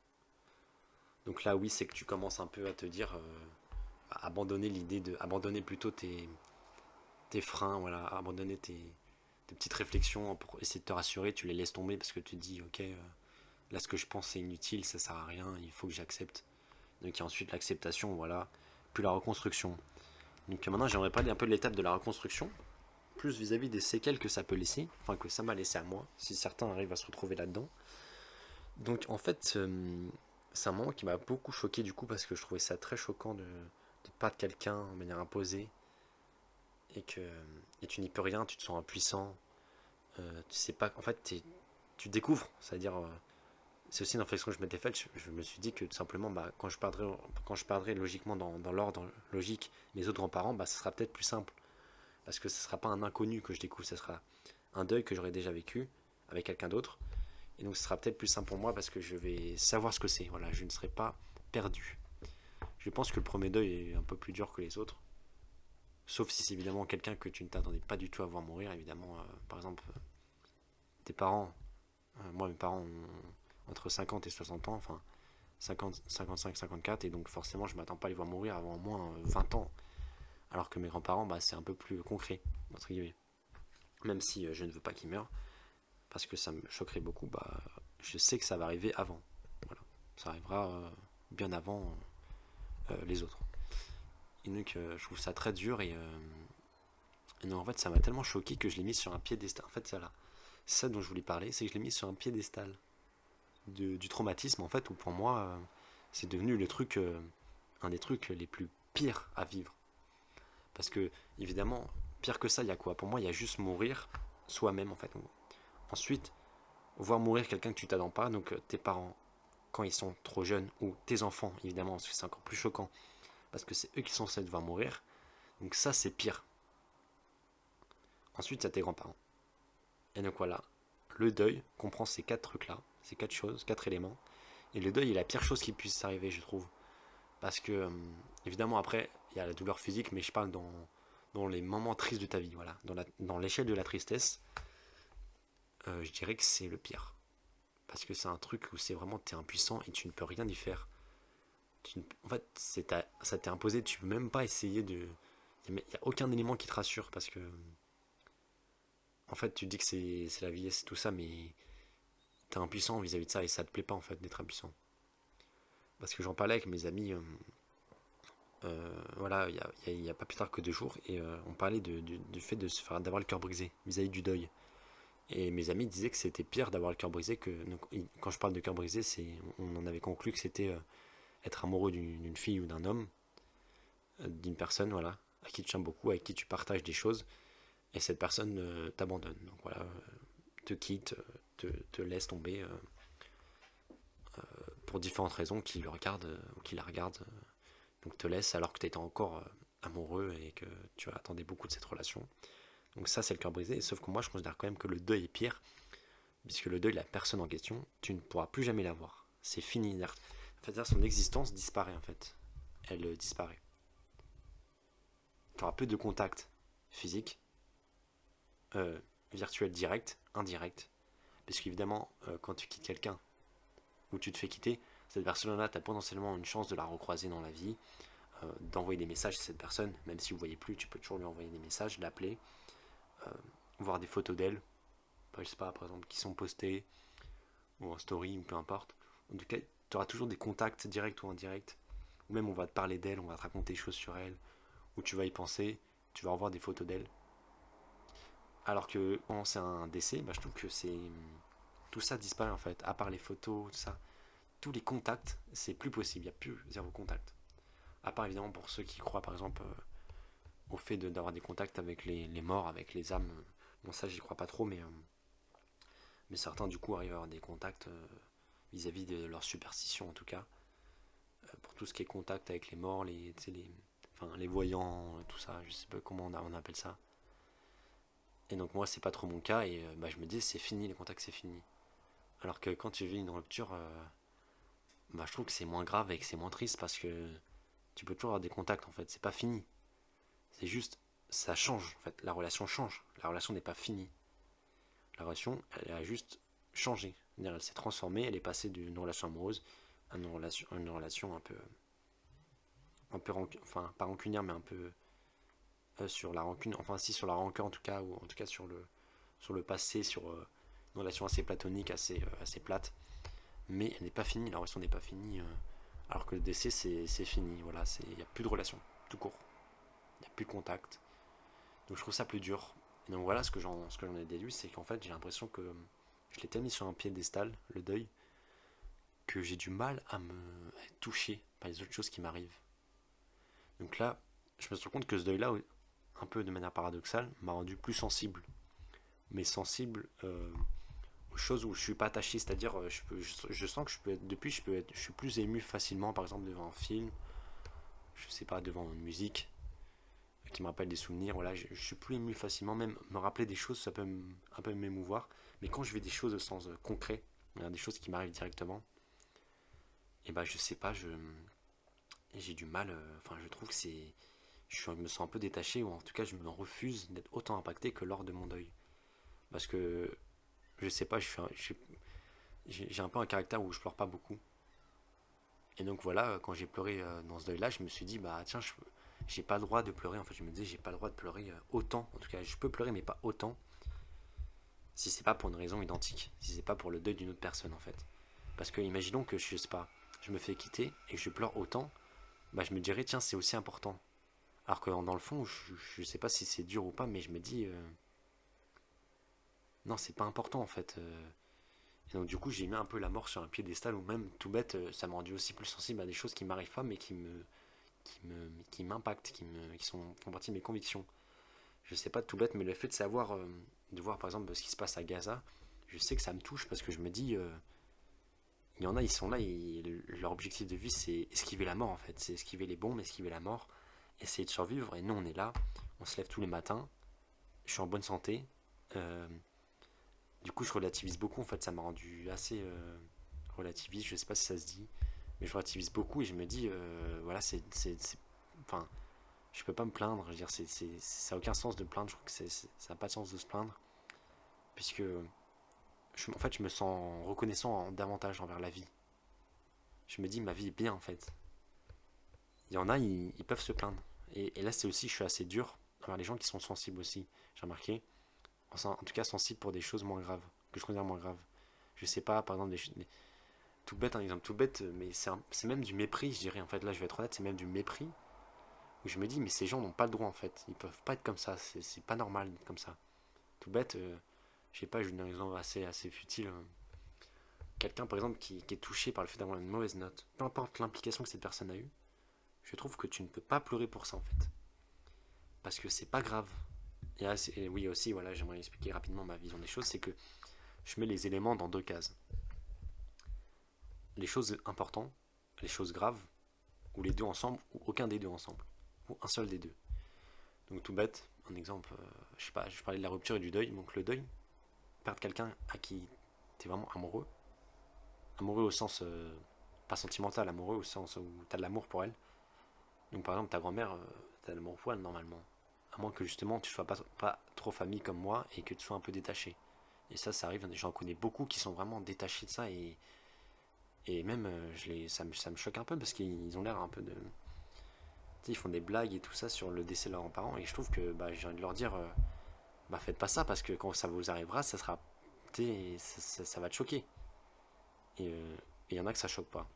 Donc là, oui, c'est que tu commences un peu à te dire, abandonner l'idée abandonner plutôt tes freins, voilà, abandonner tes petites réflexions pour essayer de te rassurer, tu les laisses tomber parce que tu te dis, ok, là ce que je pense c'est inutile, ça sert à rien, il faut que j'accepte. Donc il y a ensuite l'acceptation, voilà, puis la reconstruction. Donc maintenant j'aimerais parler un peu de l'étape de la reconstruction, plus vis-à-vis des séquelles que ça peut laisser, enfin que ça m'a laissé à moi, si certains arrivent à se retrouver là-dedans. Donc en fait, c'est un moment qui m'a beaucoup choqué du coup parce que je trouvais ça très choquant de perdre quelqu'un en manière imposée et que et tu n'y peux rien, tu te sens impuissant, tu sais pas, en fait tu découvres, c'est-à-dire c'est aussi une réflexion que je m'étais faite, je me suis dit que tout simplement bah, quand je perdrai logiquement dans l'ordre logique mes autres grands-parents, bah, ce sera peut-être plus simple parce que ce ne sera pas un inconnu que je découvre, ce sera un deuil que j'aurais déjà vécu avec quelqu'un d'autre et donc ce sera peut-être plus simple pour moi parce que je vais savoir ce que c'est, voilà, je ne serai pas perdu. Je pense que le premier deuil est un peu plus dur que les autres. Sauf si c'est évidemment quelqu'un que tu ne t'attendais pas du tout à voir mourir, évidemment. Par exemple, tes parents. Moi, mes parents ont entre 50 et 60 ans, enfin 50, 55, 54, et donc forcément, je ne m'attends pas à les voir mourir avant au moins 20 ans. Alors que mes grands-parents, bah, c'est un peu plus concret, entre guillemets. Même si je ne veux pas qu'ils meurent, parce que ça me choquerait beaucoup, bah, je sais que ça va arriver avant. Voilà. Ça arrivera bien avant les autres. Et donc, je trouve ça très dur et non, en fait, ça m'a tellement choqué que je l'ai mis sur un piédestal. En fait, c'est ça dont je voulais parler, c'est que je l'ai mis sur un piédestal du traumatisme, en fait, où pour moi, c'est devenu un des trucs les plus pires à vivre. Parce que, évidemment, pire que ça, il y a quoi? Pour moi, il y a juste mourir soi-même, en fait. Ensuite, voir mourir quelqu'un que tu t'attends pas, donc tes parents, quand ils sont trop jeunes, ou tes enfants, évidemment, parce que c'est encore plus choquant, parce que c'est eux qui sont censés devoir mourir. Donc ça, c'est pire. Ensuite, c'est tes grands-parents. Et donc voilà, le deuil comprend ces quatre trucs-là, ces quatre choses, quatre éléments. Et le deuil est la pire chose qui puisse arriver, je trouve. Parce que, évidemment, après, il y a la douleur physique, mais je parle dans les moments tristes de ta vie, voilà. Dans l'échelle de la tristesse, je dirais que c'est le pire. Parce que c'est un truc où c'est vraiment, t'es impuissant et tu ne peux rien y faire. En fait, ça t'est imposé, tu peux même pas essayer de... Il n'y a aucun élément qui te rassure parce que, en fait, tu dis que c'est la vieillesse et tout ça, mais t'es impuissant vis-à-vis de ça et ça te plaît pas en fait d'être impuissant. Parce que j'en parlais avec mes amis, voilà, il y a pas plus tard que 2 jours, et on parlait du fait d'avoir le cœur brisé vis-à-vis du deuil. Et mes amis disaient que c'était pire d'avoir le cœur brisé que. Donc, quand je parle de cœur brisé, on en avait conclu que c'était être amoureux d'une fille ou d'un homme, d'une personne, voilà, à qui tu tiens beaucoup, avec qui tu partages des choses, et cette personne t'abandonne. Donc voilà, te quitte, te laisse tomber pour différentes raisons, qui le regarde ou qui la regarde, donc te laisse alors que tu étais encore amoureux et que tu attendais beaucoup de cette relation. Donc ça, c'est le cœur brisé. Sauf que moi, je considère quand même que le deuil est pire, puisque le deuil de la personne en question, tu ne pourras plus jamais la voir. C'est fini. C'est-à-dire son existence disparaît en fait. Elle disparaît. Tu auras peu de contact physique, euh, virtuel direct, indirect. Parce qu'évidemment, quand tu quittes quelqu'un ou tu te fais quitter, cette personne-là, tu as potentiellement une chance de la recroiser dans la vie, d'envoyer des messages à cette personne, même si vous ne voyez plus, tu peux toujours lui envoyer des messages, l'appeler, euh, voir des photos d'elle, je sais pas, par exemple, qui sont postées, ou en story, ou peu importe. En tout cas, tu auras toujours des contacts directs ou indirects, ou même on va te parler d'elle, on va te raconter des choses sur elle, ou tu vas y penser, tu vas revoir des photos d'elle. Alors que quand c'est un décès, je trouve que c'est tout ça disparaît en fait, à part les photos, tout ça. Tous les contacts, c'est plus possible, il n'y a plus zéro contact. À part évidemment pour ceux qui croient par exemple au fait d'avoir des contacts avec les morts, avec les âmes. Bon, ça, j'y crois pas trop, mais certains, du coup, arrivent à avoir des contacts vis-à-vis de leur superstition, en tout cas. Pour tout ce qui est contact avec les morts, enfin, les voyants, tout ça, je sais pas comment on appelle ça. Et donc, moi, c'est pas trop mon cas, et je me dis, c'est fini, les contacts, c'est fini. Alors que quand tu vis une rupture, je trouve que c'est moins grave et que c'est moins triste parce que tu peux toujours avoir des contacts, en fait. C'est pas fini. C'est juste, ça change, en fait. La relation change. La relation n'est pas finie. La relation, elle a juste changé. Elle s'est transformée, elle est passée d'une relation amoureuse à une relation enfin pas rancunière, mais un peu sur la rancune, enfin si sur la rancœur en tout cas, ou en tout cas sur le passé, sur une relation assez platonique, assez plate. Mais elle n'est pas finie, la relation n'est pas finie. Alors que le décès, c'est fini. Voilà, il n'y a plus de relation, tout court. Il n'y a plus de contact. Donc je trouve ça plus dur. Et donc voilà, ce que j'en ai déduit, c'est qu'en fait, j'ai l'impression que je l'ai tellement mis sur un piédestal, le deuil, que j'ai du mal à être touché par les autres choses qui m'arrivent. Donc là, je me rends compte que ce deuil-là, un peu de manière paradoxale, m'a rendu plus sensible. Mais sensible aux choses où je suis pas attaché, c'est-à-dire je sens que depuis je suis plus ému facilement, par exemple devant un film, je sais pas, devant une musique qui me rappelle des souvenirs, voilà, je suis plus ému facilement, même me rappeler des choses, ça peut un peu m'émouvoir, mais quand je vis des choses au sens concret, des choses qui m'arrivent directement, et je sais pas, j'ai du mal, enfin je trouve que je me sens un peu détaché, ou en tout cas je me refuse d'être autant impacté que lors de mon deuil. Parce que, je sais pas, j'ai un peu un caractère où je pleure pas beaucoup. Et donc voilà, quand j'ai pleuré dans ce deuil-là, je me suis dit, bah tiens, j'ai pas le droit de pleurer. En fait, je me disais, j'ai pas le droit de pleurer autant. En tout cas, je peux pleurer, mais pas autant. si c'est pas pour une raison identique, si c'est pas pour le deuil d'une autre personne en fait. Parce que imaginons que je sais pas, je me fais quitter et que je pleure autant, bah je me dirais tiens c'est aussi important. Alors que dans le fond, je sais pas si c'est dur ou pas, mais je me dis non c'est pas important en fait. Et donc du coup j'ai mis un peu la mort sur un piédestal ou même tout bête, ça m'a rendu aussi plus sensible à des choses qui m'arrivent pas mais qui m'impactent, font partie de mes convictions. Je sais pas tout bête, mais le fait de savoir, de voir par exemple ce qui se passe à Gaza, je sais que ça me touche parce que je me dis, il y en a, ils sont là, leur objectif de vie c'est esquiver la mort en fait, c'est esquiver les bombes, esquiver la mort, essayer de survivre, et nous on est là, on se lève tous les matins, je suis en bonne santé, euh, du coup je relativise beaucoup en fait, ça m'a rendu assez relativiste, je sais pas si ça se dit, mais je relativise beaucoup et je me dis, voilà, enfin, je peux pas me plaindre, je veux dire, ça a aucun sens de me plaindre, je trouve que ça n'a pas de sens de se plaindre, puisque en fait je me sens reconnaissant davantage envers la vie. Je me dis ma vie est bien en fait. Il y en a, ils peuvent se plaindre. Et là c'est aussi, je suis assez dur envers les gens qui sont sensibles aussi, j'ai remarqué, en tout cas sensibles pour des choses moins graves, que je considère moins graves. Je sais pas, par exemple, tout bête, un exemple tout bête, mais c'est même du mépris, je dirais, en fait, là je vais être honnête, c'est même du mépris, où je me dis, mais ces gens n'ont pas le droit en fait, ils peuvent pas être comme ça, c'est pas normal d'être comme ça. Tout bête, je sais pas, je donne un exemple assez futile. Quelqu'un par exemple qui est touché par le fait d'avoir une mauvaise note, peu importe l'implication que cette personne a eue, je trouve que tu ne peux pas pleurer pour ça en fait. Parce que c'est pas grave. Et oui aussi, voilà, j'aimerais expliquer rapidement ma vision des choses, c'est que je mets les éléments dans deux cases. Les choses importantes, les choses graves, ou les deux ensemble, ou aucun des deux ensemble, ou un seul des deux. Donc tout bête, un exemple, je sais pas, je parlais de la rupture et du deuil, donc le deuil, perdre quelqu'un à qui tu es vraiment amoureux, amoureux au sens pas sentimental, amoureux au sens où tu as de l'amour pour elle. Donc par exemple ta grand-mère, tu as de l'amour pour elle normalement. À moins que justement tu sois pas trop famille comme moi et que tu sois un peu détaché. Et ça arrive, j'en connais beaucoup qui sont vraiment détachés de ça et même ça me choque un peu parce qu'ils ont l'air un peu de... Tu sais, ils font des blagues et tout ça sur le décès de leurs parents et je trouve que bah, j'ai envie de leur dire bah faites pas ça parce que quand ça vous arrivera, ça sera... Ça va te choquer. Et il y en a que ça choque pas.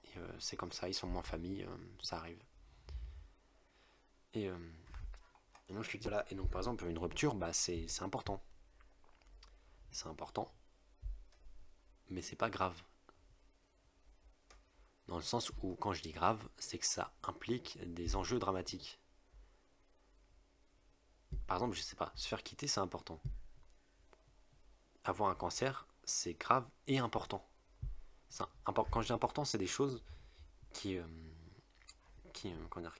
Et c'est comme ça, ils sont moins famille, ça arrive. Et, et donc je te dis voilà, et donc par exemple une rupture, bah c'est important. C'est important, mais c'est pas grave. Dans le sens où quand je dis grave, c'est que ça implique des enjeux dramatiques. Par exemple, je sais pas, se faire quitter c'est important. Avoir un cancer, c'est grave et important. Quand je dis important, c'est des choses qui, comment dire,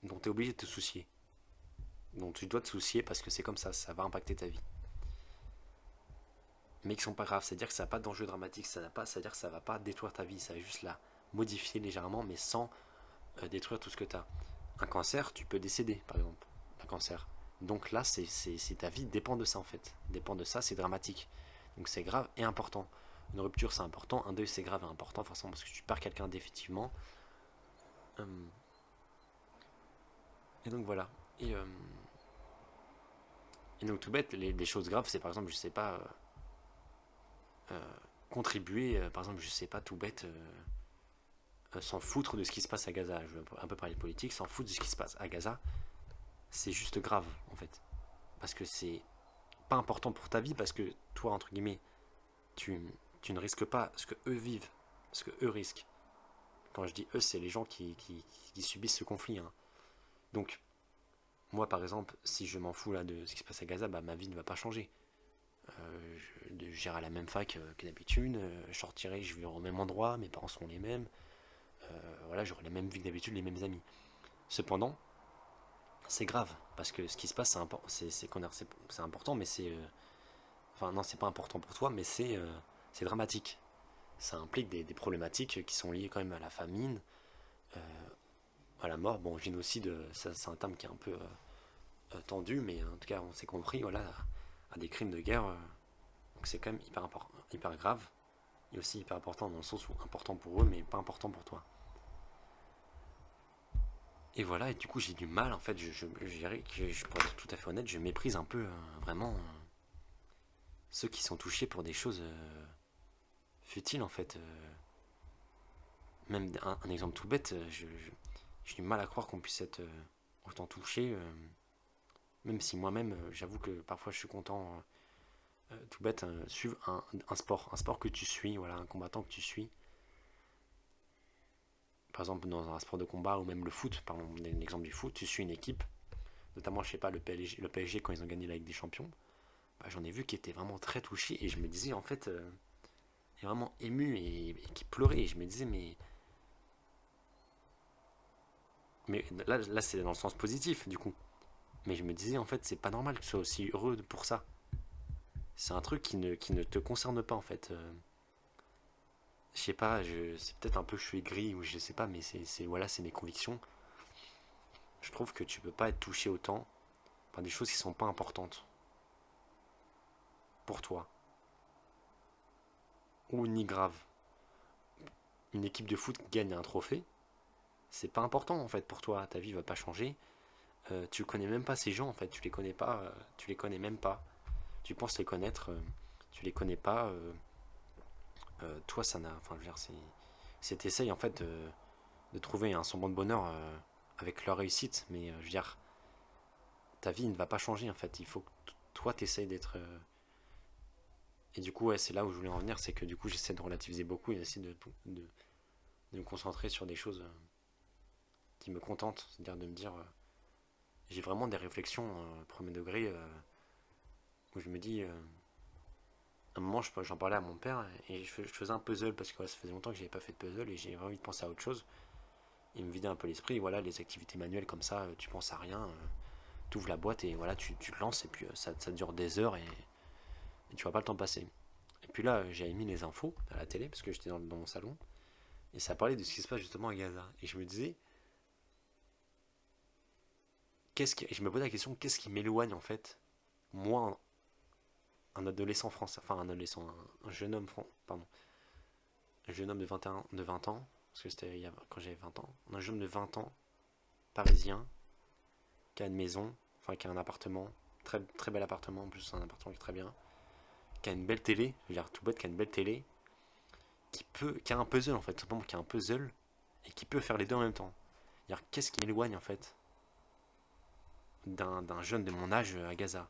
dont tu es obligé de te soucier. Dont tu dois te soucier parce que c'est comme ça va impacter ta vie. Mais qui sont pas graves, c'est-à-dire que ça n'a pas d'enjeu dramatique, c'est-à-dire que ça va pas détruire ta vie, ça va juste la modifier légèrement, mais sans détruire tout ce que tu as. Un cancer, tu peux décéder, par exemple, d'un cancer. Donc là, ta vie dépend de ça en fait. Dépend de ça, c'est dramatique. Donc c'est grave et important. Une rupture, c'est important. Un deuil, c'est grave et important, forcément, parce que tu perds quelqu'un définitivement. Et donc voilà. Et, euh, et donc tout bête, les choses graves, c'est par exemple, je sais pas, contribuer, par exemple, je sais pas, tout bête, s'en foutre de ce qui se passe à Gaza. Je veux un peu parler de politique, s'en foutre de ce qui se passe à Gaza, c'est juste grave en fait. Parce que c'est pas important pour ta vie, parce que toi, entre guillemets, tu, tu ne risques pas ce que eux vivent, ce que eux risquent. Quand je dis eux, c'est les gens qui subissent ce conflit. Hein. Donc, moi par exemple, si je m'en fous là de ce qui se passe à Gaza, bah, ma vie ne va pas changer. J'irai à la même fac que d'habitude, je sortirai, je vais au même endroit, mes parents seront les mêmes, voilà, j'aurai la même vie que d'habitude, les mêmes amis. Cependant, c'est grave, parce que ce qui se passe, c'est important, mais c'est... enfin, non, c'est pas important pour toi, mais c'est dramatique. Ça implique des problématiques qui sont liées quand même à la famine, à la mort. Bon, génocide, ça, c'est un terme qui est un peu tendu, mais en tout cas, on s'est compris, voilà, à des crimes de guerre. Donc c'est quand même hyper grave, et aussi hyper important dans le sens où important pour eux, mais pas important pour toi. Et voilà, et du coup j'ai du mal, en fait, je dirais que, pour être tout à fait honnête, je méprise un peu vraiment ceux qui sont touchés pour des choses futiles en fait. Même un exemple tout bête, j'ai du mal à croire qu'on puisse être autant touché, même si moi-même, j'avoue que parfois je suis content, tout bête, suivre un sport que tu suis, voilà, un combattant que tu suis. Par exemple, dans un sport de combat ou même le foot, pardon, l'exemple du foot, tu suis une équipe, notamment, je sais pas, le PSG quand ils ont gagné la Ligue des Champions, bah, j'en ai vu qui étaient vraiment très touchés et je me disais, en fait, vraiment ému et qui pleurait. Et je me disais, mais là c'est dans le sens positif, du coup. Mais je me disais, en fait, c'est pas normal que tu sois aussi heureux pour ça. C'est un truc qui ne te concerne pas, en fait. Je sais pas, c'est peut-être un peu je suis gris ou je sais pas, mais voilà, c'est mes convictions. Je trouve que tu peux pas être touché autant par des choses qui sont pas importantes pour toi ou ni graves. Une équipe de foot gagne un trophée, c'est pas important en fait pour toi, ta vie va pas changer. Tu connais même pas ces gens en fait, tu les connais pas, tu les connais même pas. Tu penses les connaître, tu les connais pas. Toi, ça n'a, enfin, je veux dire, c'est t'essayes en fait de trouver un semblant de bonheur avec leur réussite, mais je veux dire, ta vie ne va pas changer en fait. Il faut que toi t'essayes d'être. Et du coup, ouais, c'est là où je voulais en venir, c'est que du coup, j'essaie de relativiser beaucoup et d'essayer de me concentrer sur des choses qui me contentent, c'est-à-dire de me dire, j'ai vraiment des réflexions premier degré où je me dis, à un moment, j'en parlais à mon père et je faisais un puzzle parce que ouais, ça faisait longtemps que j'avais pas fait de puzzle et j'ai envie de penser à autre chose. Il me vidait un peu l'esprit. Voilà, les activités manuelles comme ça, tu penses à rien, tu ouvres la boîte et voilà, tu te lances et puis ça dure des heures et tu vois pas le temps passer. Et puis là, j'avais mis les infos à la télé parce que j'étais dans mon salon et ça parlait de ce qui se passe justement à Gaza. Et je me disais, je me posais la question, qu'est-ce qui m'éloigne en fait, moi, un adolescent français, enfin un adolescent, un jeune homme, pardon, un jeune homme de 21, de 20 ans, parce que c'était quand j'avais 20 ans, un jeune homme de 20 ans, parisien, qui a une maison, enfin qui a un appartement, très, très bel appartement, en plus c'est un appartement qui est très bien, qui a une belle télé, je veux dire tout bête, qui a une belle télé, qui a un puzzle en fait, simplement qui a un puzzle, et qui peut faire les deux en même temps. C'est-à-dire, qu'est-ce qui m'éloigne en fait d'un jeune de mon âge à Gaza.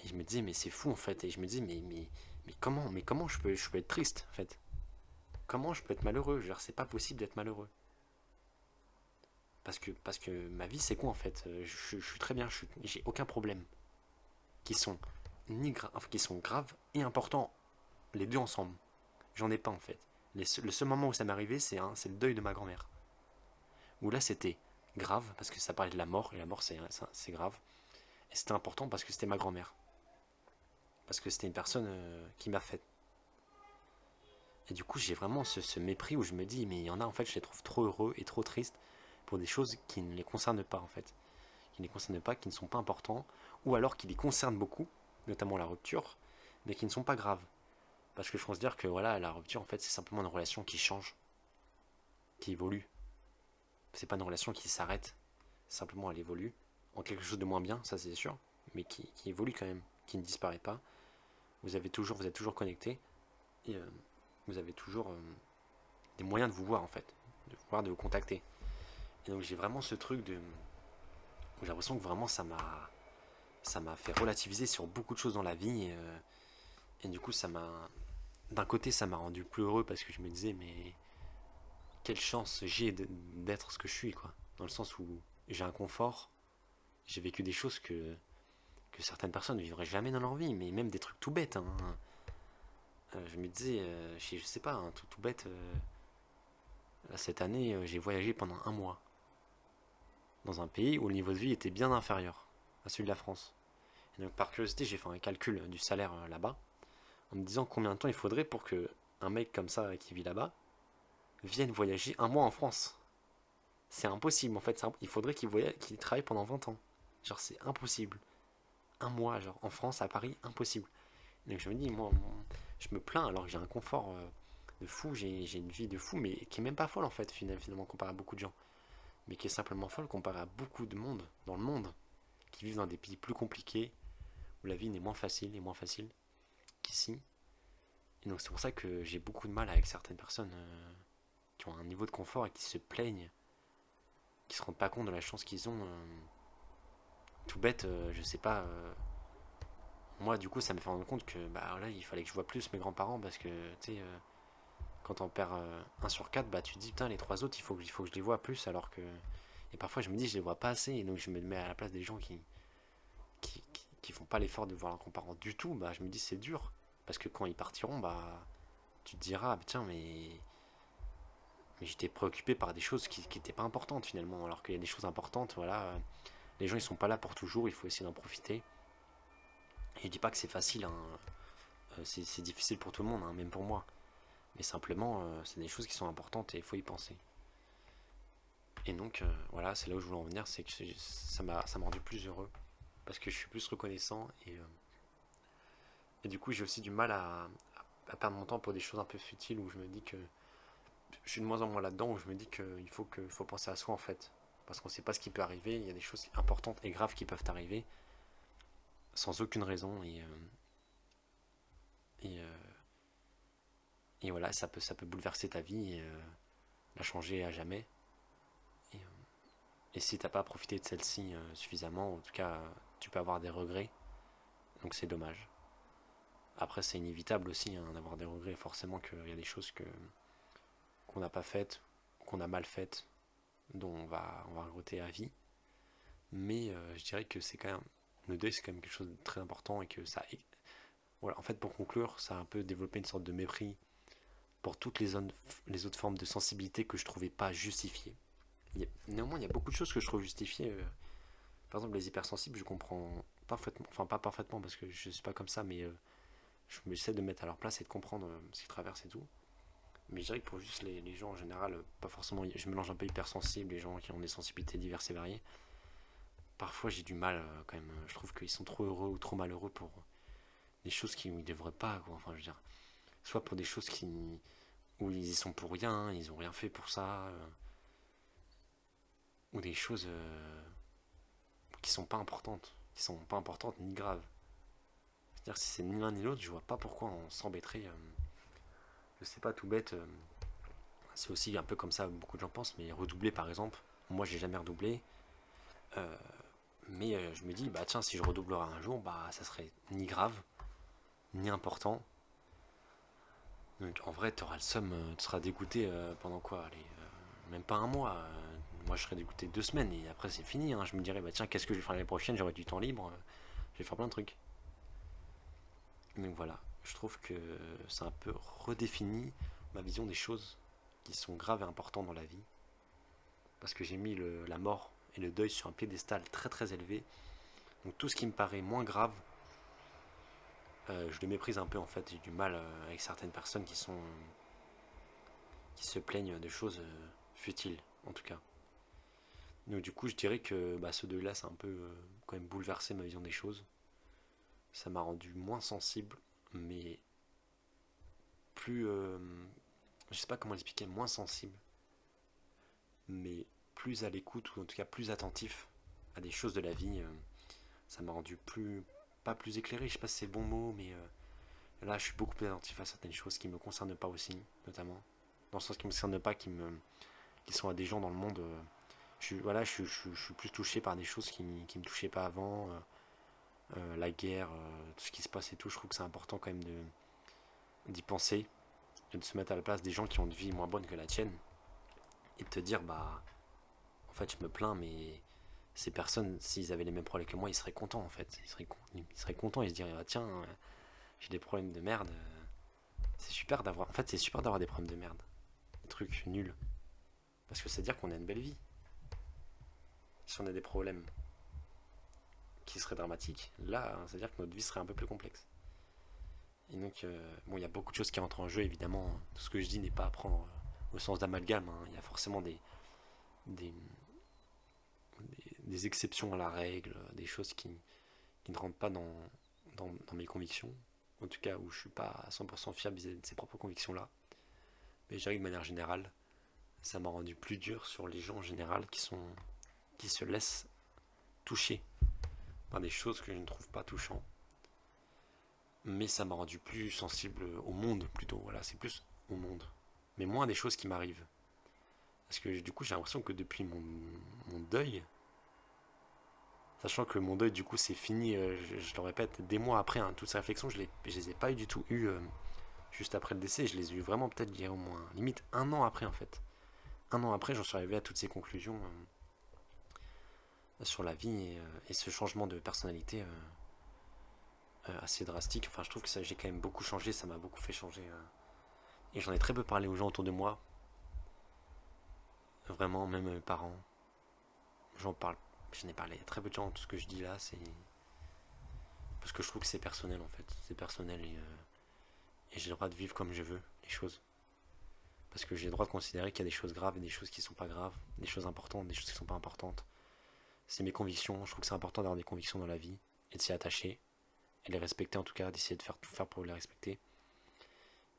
Et je me disais, mais c'est fou en fait. Et je me disais, mais comment je peux être triste en fait. Comment je peux être malheureux. Je veux dire, c'est pas possible d'être malheureux. Parce que ma vie, c'est quoi en fait. Je suis très bien, j'ai aucun problème. Qui sont, qui sont graves et importants, les deux ensemble. J'en ai pas en fait. Le seul moment où ça m'est arrivé, c'est le deuil de ma grand-mère. Où là, c'était grave, parce que ça parlait de la mort, et la mort, c'est grave. Et c'était important parce que c'était ma grand-mère. Parce que c'était une personne qui m'a fait. Et du coup, j'ai vraiment ce mépris où je me dis, mais il y en a en fait, je les trouve trop heureux et trop tristes pour des choses qui ne les concernent pas en fait. Qui ne les concernent pas, qui ne sont pas importants, ou alors qui les concernent beaucoup, notamment la rupture, mais qui ne sont pas graves. Parce que je considère que voilà, la rupture en fait, c'est simplement une relation qui change, qui évolue. C'est pas une relation qui s'arrête, simplement elle évolue en quelque chose de moins bien, ça c'est sûr, mais qui évolue quand même, qui ne disparaît pas. Vous êtes toujours connecté et vous avez toujours des moyens de vous voir en fait, de vous voir, de vous contacter. Et donc j'ai vraiment ce truc de, j'ai l'impression que vraiment ça m'a fait relativiser sur beaucoup de choses dans la vie et du coup d'un côté ça m'a rendu plus heureux parce que je me disais mais quelle chance j'ai d'être ce que je suis quoi, dans le sens où j'ai un confort, j'ai vécu des choses que certaines personnes ne vivraient jamais dans leur vie, mais même des trucs tout bêtes. Hein. Je me disais, je sais pas, un truc tout bête. Cette année, j'ai voyagé pendant un mois dans un pays où le niveau de vie était bien inférieur à celui de la France. Et donc par curiosité, j'ai fait un calcul du salaire là-bas, en me disant combien de temps il faudrait pour que un mec comme ça qui vit là-bas vienne voyager un mois en France. C'est impossible en fait, il faudrait qu'il travaille pendant 20 ans. Genre c'est impossible. Un mois, genre en France, à Paris, impossible. Donc je me dis, je me plains alors que j'ai un confort de fou, j'ai une vie de fou, mais qui est même pas folle en fait, finalement, comparé à beaucoup de gens. Mais qui est simplement folle comparé à beaucoup de monde dans le monde, qui vivent dans des pays plus compliqués, où la vie n'est moins facile et moins facile. qu'ici. Et donc c'est pour ça que j'ai beaucoup de mal avec certaines personnes qui ont un niveau de confort et qui se plaignent, qui se rendent pas compte de la chance qu'ils ont. Tout bête, je sais pas. Moi, du coup, ça me fait rendre compte que bah là, il fallait que je vois plus mes grands-parents parce que tu sais, quand on perd 1 sur 4, bah tu te dis putain, les 3 autres, il faut que je les vois plus alors que. Et parfois, je me dis, je les vois pas assez, et donc je me mets à la place des gens qui font pas l'effort de voir leurs grands-parents du tout. Bah, je me dis, c'est dur parce que quand ils partiront, bah tu te diras, ah, tiens, mais j'étais préoccupé par des choses qui n'étaient pas importantes finalement, alors qu'il y a des choses importantes, voilà. Les gens ils sont pas là pour toujours, il faut essayer d'en profiter. Et je dis pas que c'est facile, hein. C'est difficile pour tout le monde, hein, même pour moi. Mais simplement, c'est des choses qui sont importantes et il faut y penser. Et donc, voilà, c'est là où je voulais en venir, c'est que ça m'a rendu plus heureux. Parce que je suis plus reconnaissant et du coup, j'ai aussi du mal à perdre mon temps pour des choses un peu futiles où je me dis que je suis de moins en moins là-dedans, où je me dis qu'il faut penser à soi en fait. Parce qu'on ne sait pas ce qui peut arriver, il y a des choses importantes et graves qui peuvent arriver sans aucune raison et, euh, et voilà, ça peut bouleverser ta vie et la changer à jamais. Et, et si t'as pas profité de celle-ci suffisamment, en tout cas, tu peux avoir des regrets, donc c'est dommage. Après, c'est inévitable aussi hein, d'avoir des regrets, forcément qu'il y a des choses qu'on n'a pas faites, qu'on a mal faites, dont on va regretter à vie. Mais je dirais que c'est quand même le deuil, c'est quand même quelque chose de très important et que ça, voilà, en fait, pour conclure, ça a un peu développé une sorte de mépris pour toutes les autres formes de sensibilité que je trouvais pas justifiées. Néanmoins, il y a beaucoup de choses que je trouve justifiées. Par exemple, les hypersensibles, je comprends parfaitement, enfin pas parfaitement parce que je suis pas comme ça, mais je m'essaie de me mettre à leur place et de comprendre ce qu'ils traversent et tout. Mais je dirais que pour juste les gens en général, pas forcément, je mélange un peu hypersensibles, les gens qui ont des sensibilités diverses et variées. Parfois, j'ai du mal quand même. Je trouve qu'ils sont trop heureux ou trop malheureux pour des choses qui, où ils devraient pas, quoi. Enfin, je veux dire, soit pour des choses où ils y sont pour rien, ils ont rien fait pour ça, ou des choses qui sont pas importantes ni graves. C'est-à-dire si c'est ni l'un ni l'autre, je vois pas pourquoi on s'embêterait. Je sais pas, tout bête. C'est aussi un peu comme ça, beaucoup de gens pensent, mais redoubler par exemple. Moi, j'ai jamais redoublé, euh, mais je me dis, bah tiens, si je redoublerais un jour, bah ça serait ni grave, ni important. Donc, en vrai, t'auras le seum, tu seras dégoûté pendant quoi? Allez, même pas un mois. Moi, je serais dégoûté 2 semaines et après, c'est fini, hein. Je me dirais, bah tiens, qu'est-ce que je vais faire l'année prochaine? J'aurai du temps libre, je vais faire plein de trucs. Donc voilà, je trouve que ça a un peu redéfini ma vision des choses qui sont graves et importantes dans la vie. Parce que j'ai mis la mort et le deuil sur un piédestal très très élevé. Donc tout ce qui me paraît moins grave, je le méprise un peu en fait. J'ai du mal avec certaines personnes qui se plaignent de choses futiles, en tout cas. Donc du coup, je dirais que bah, ce deuil-là, c'est un peu quand même bouleversé ma vision des choses. Ça m'a rendu moins sensible, mais plus, je sais pas comment l'expliquer, moins sensible, mais plus à l'écoute ou en tout cas plus attentif à des choses de la vie. Ça m'a rendu pas plus éclairé, je sais pas si c'est le bon mot, mais là je suis beaucoup plus attentif à certaines choses qui me concernent pas aussi, notamment dans le sens qui me concernent pas, qui sont à des gens dans le monde. Voilà, je suis plus touché par des choses qui me touchaient pas avant, la guerre, tout ce qui se passe et tout. Je trouve que c'est important quand même d'y penser et de se mettre à la place des gens qui ont une vie moins bonne que la tienne et de te dire bah en fait je me plains mais ces personnes s'ils avaient les mêmes problèmes que moi ils seraient contents en fait ils seraient contents, ils se diraient ah, tiens j'ai des problèmes de merde, c'est super d'avoir en fait c'est super d'avoir des problèmes de merde, des trucs nuls, parce que c'est à dire qu'on a une belle vie. Si on a des problèmes qui seraient dramatiques, là c'est à dire que notre vie serait un peu plus complexe. Et donc bon, il y a beaucoup de choses qui entrent en jeu évidemment. Tout ce que je dis n'est pas à prendre au sens d'amalgame, hein. Il y a forcément des, des exceptions à la règle, des choses qui ne rentrent pas dans mes convictions, en tout cas où je ne suis pas à 100% fiable vis-à-vis de ces propres convictions-là. Mais je dirais que de manière générale, ça m'a rendu plus dur sur les gens en général qui se laissent toucher par des choses que je ne trouve pas touchantes. mais ça m'a rendu plus sensible au monde plutôt. Voilà, c'est plus au monde, mais moins des choses qui m'arrivent. Parce que du coup, j'ai l'impression que depuis mon deuil, sachant que mon deuil, du coup, c'est fini, je le répète, des mois après, hein, toutes ces réflexions, je les ai pas eu du tout eues juste après le décès, je les ai eues vraiment peut-être, je dirais, au moins, limite un an après, en fait. Un an après, j'en suis arrivé à toutes ces conclusions sur la vie et ce changement de personnalité assez drastique. Enfin, je trouve que ça, j'ai quand même beaucoup changé, ça m'a beaucoup fait changer. Et j'en ai très peu parlé aux gens autour de moi, vraiment, même mes parents. J'en parle, je n'ai parlé à très peu de gens, tout ce que je dis là, c'est parce que je trouve que c'est personnel en fait. C'est personnel et j'ai le droit de vivre comme je veux les choses. Parce que j'ai le droit de considérer qu'il y a des choses graves et des choses qui sont pas graves, des choses importantes, des choses qui sont pas importantes. C'est mes convictions, je trouve que c'est important d'avoir des convictions dans la vie et de s'y attacher et les respecter en tout cas, d'essayer de faire tout faire pour les respecter.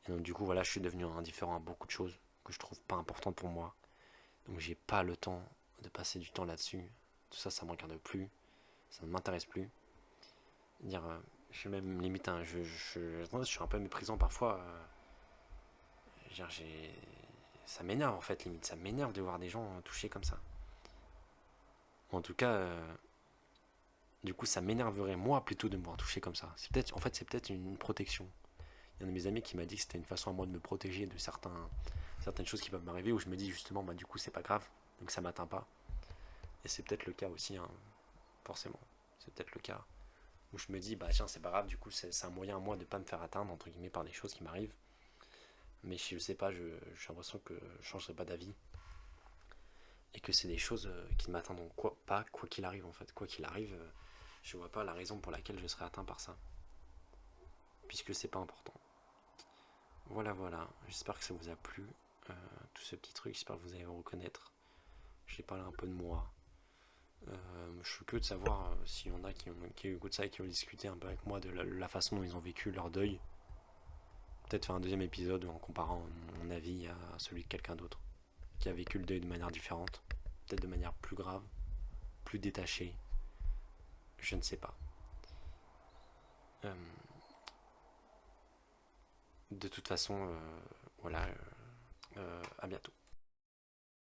Et donc du coup voilà, je suis devenu indifférent à beaucoup de choses que je trouve pas importantes pour moi. Donc j'ai pas le temps de passer du temps là-dessus. Tout ça, ça me regarde plus, ça ne m'intéresse plus. Dire, je suis même limite je suis un peu méprisant parfois. Dire, ça m'énerve en fait, limite, ça m'énerve de voir des gens touchés comme ça. En tout cas, du coup, ça m'énerverait moi plutôt de me voir toucher comme ça. En fait, c'est peut-être une protection. Il y a un de mes amis qui m'a dit que c'était une façon à moi de me protéger de certaines choses qui peuvent m'arriver où je me dis justement, bah du coup, c'est pas grave, donc ça m'atteint pas. Et c'est peut-être le cas aussi, hein, forcément. C'est peut-être le cas où je me dis, bah tiens, c'est pas grave, du coup, c'est un moyen à moi de pas me faire atteindre, entre guillemets, par des choses qui m'arrivent. Mais je sais pas, j'ai l'impression que je changerai pas d'avis. Et que c'est des choses qui ne m'atteindront pas, quoi qu'il arrive, en fait. Quoi qu'il arrive, je vois pas la raison pour laquelle je serais atteint par ça. Puisque c'est pas important. Voilà, voilà. J'espère que ça vous a plu. Tout ce petit truc, j'espère que vous allez vous reconnaître. J'ai parlé un peu de moi. Je suis curieux de savoir s'il y en a qui écoutent ça et qui ont discuté un peu avec moi de la façon dont ils ont vécu leur deuil. Peut-être faire un deuxième épisode en comparant mon avis à celui de quelqu'un d'autre qui a vécu le deuil de manière différente, peut-être de manière plus grave, plus détachée, je ne sais pas. Euh, de toute façon, voilà, à bientôt.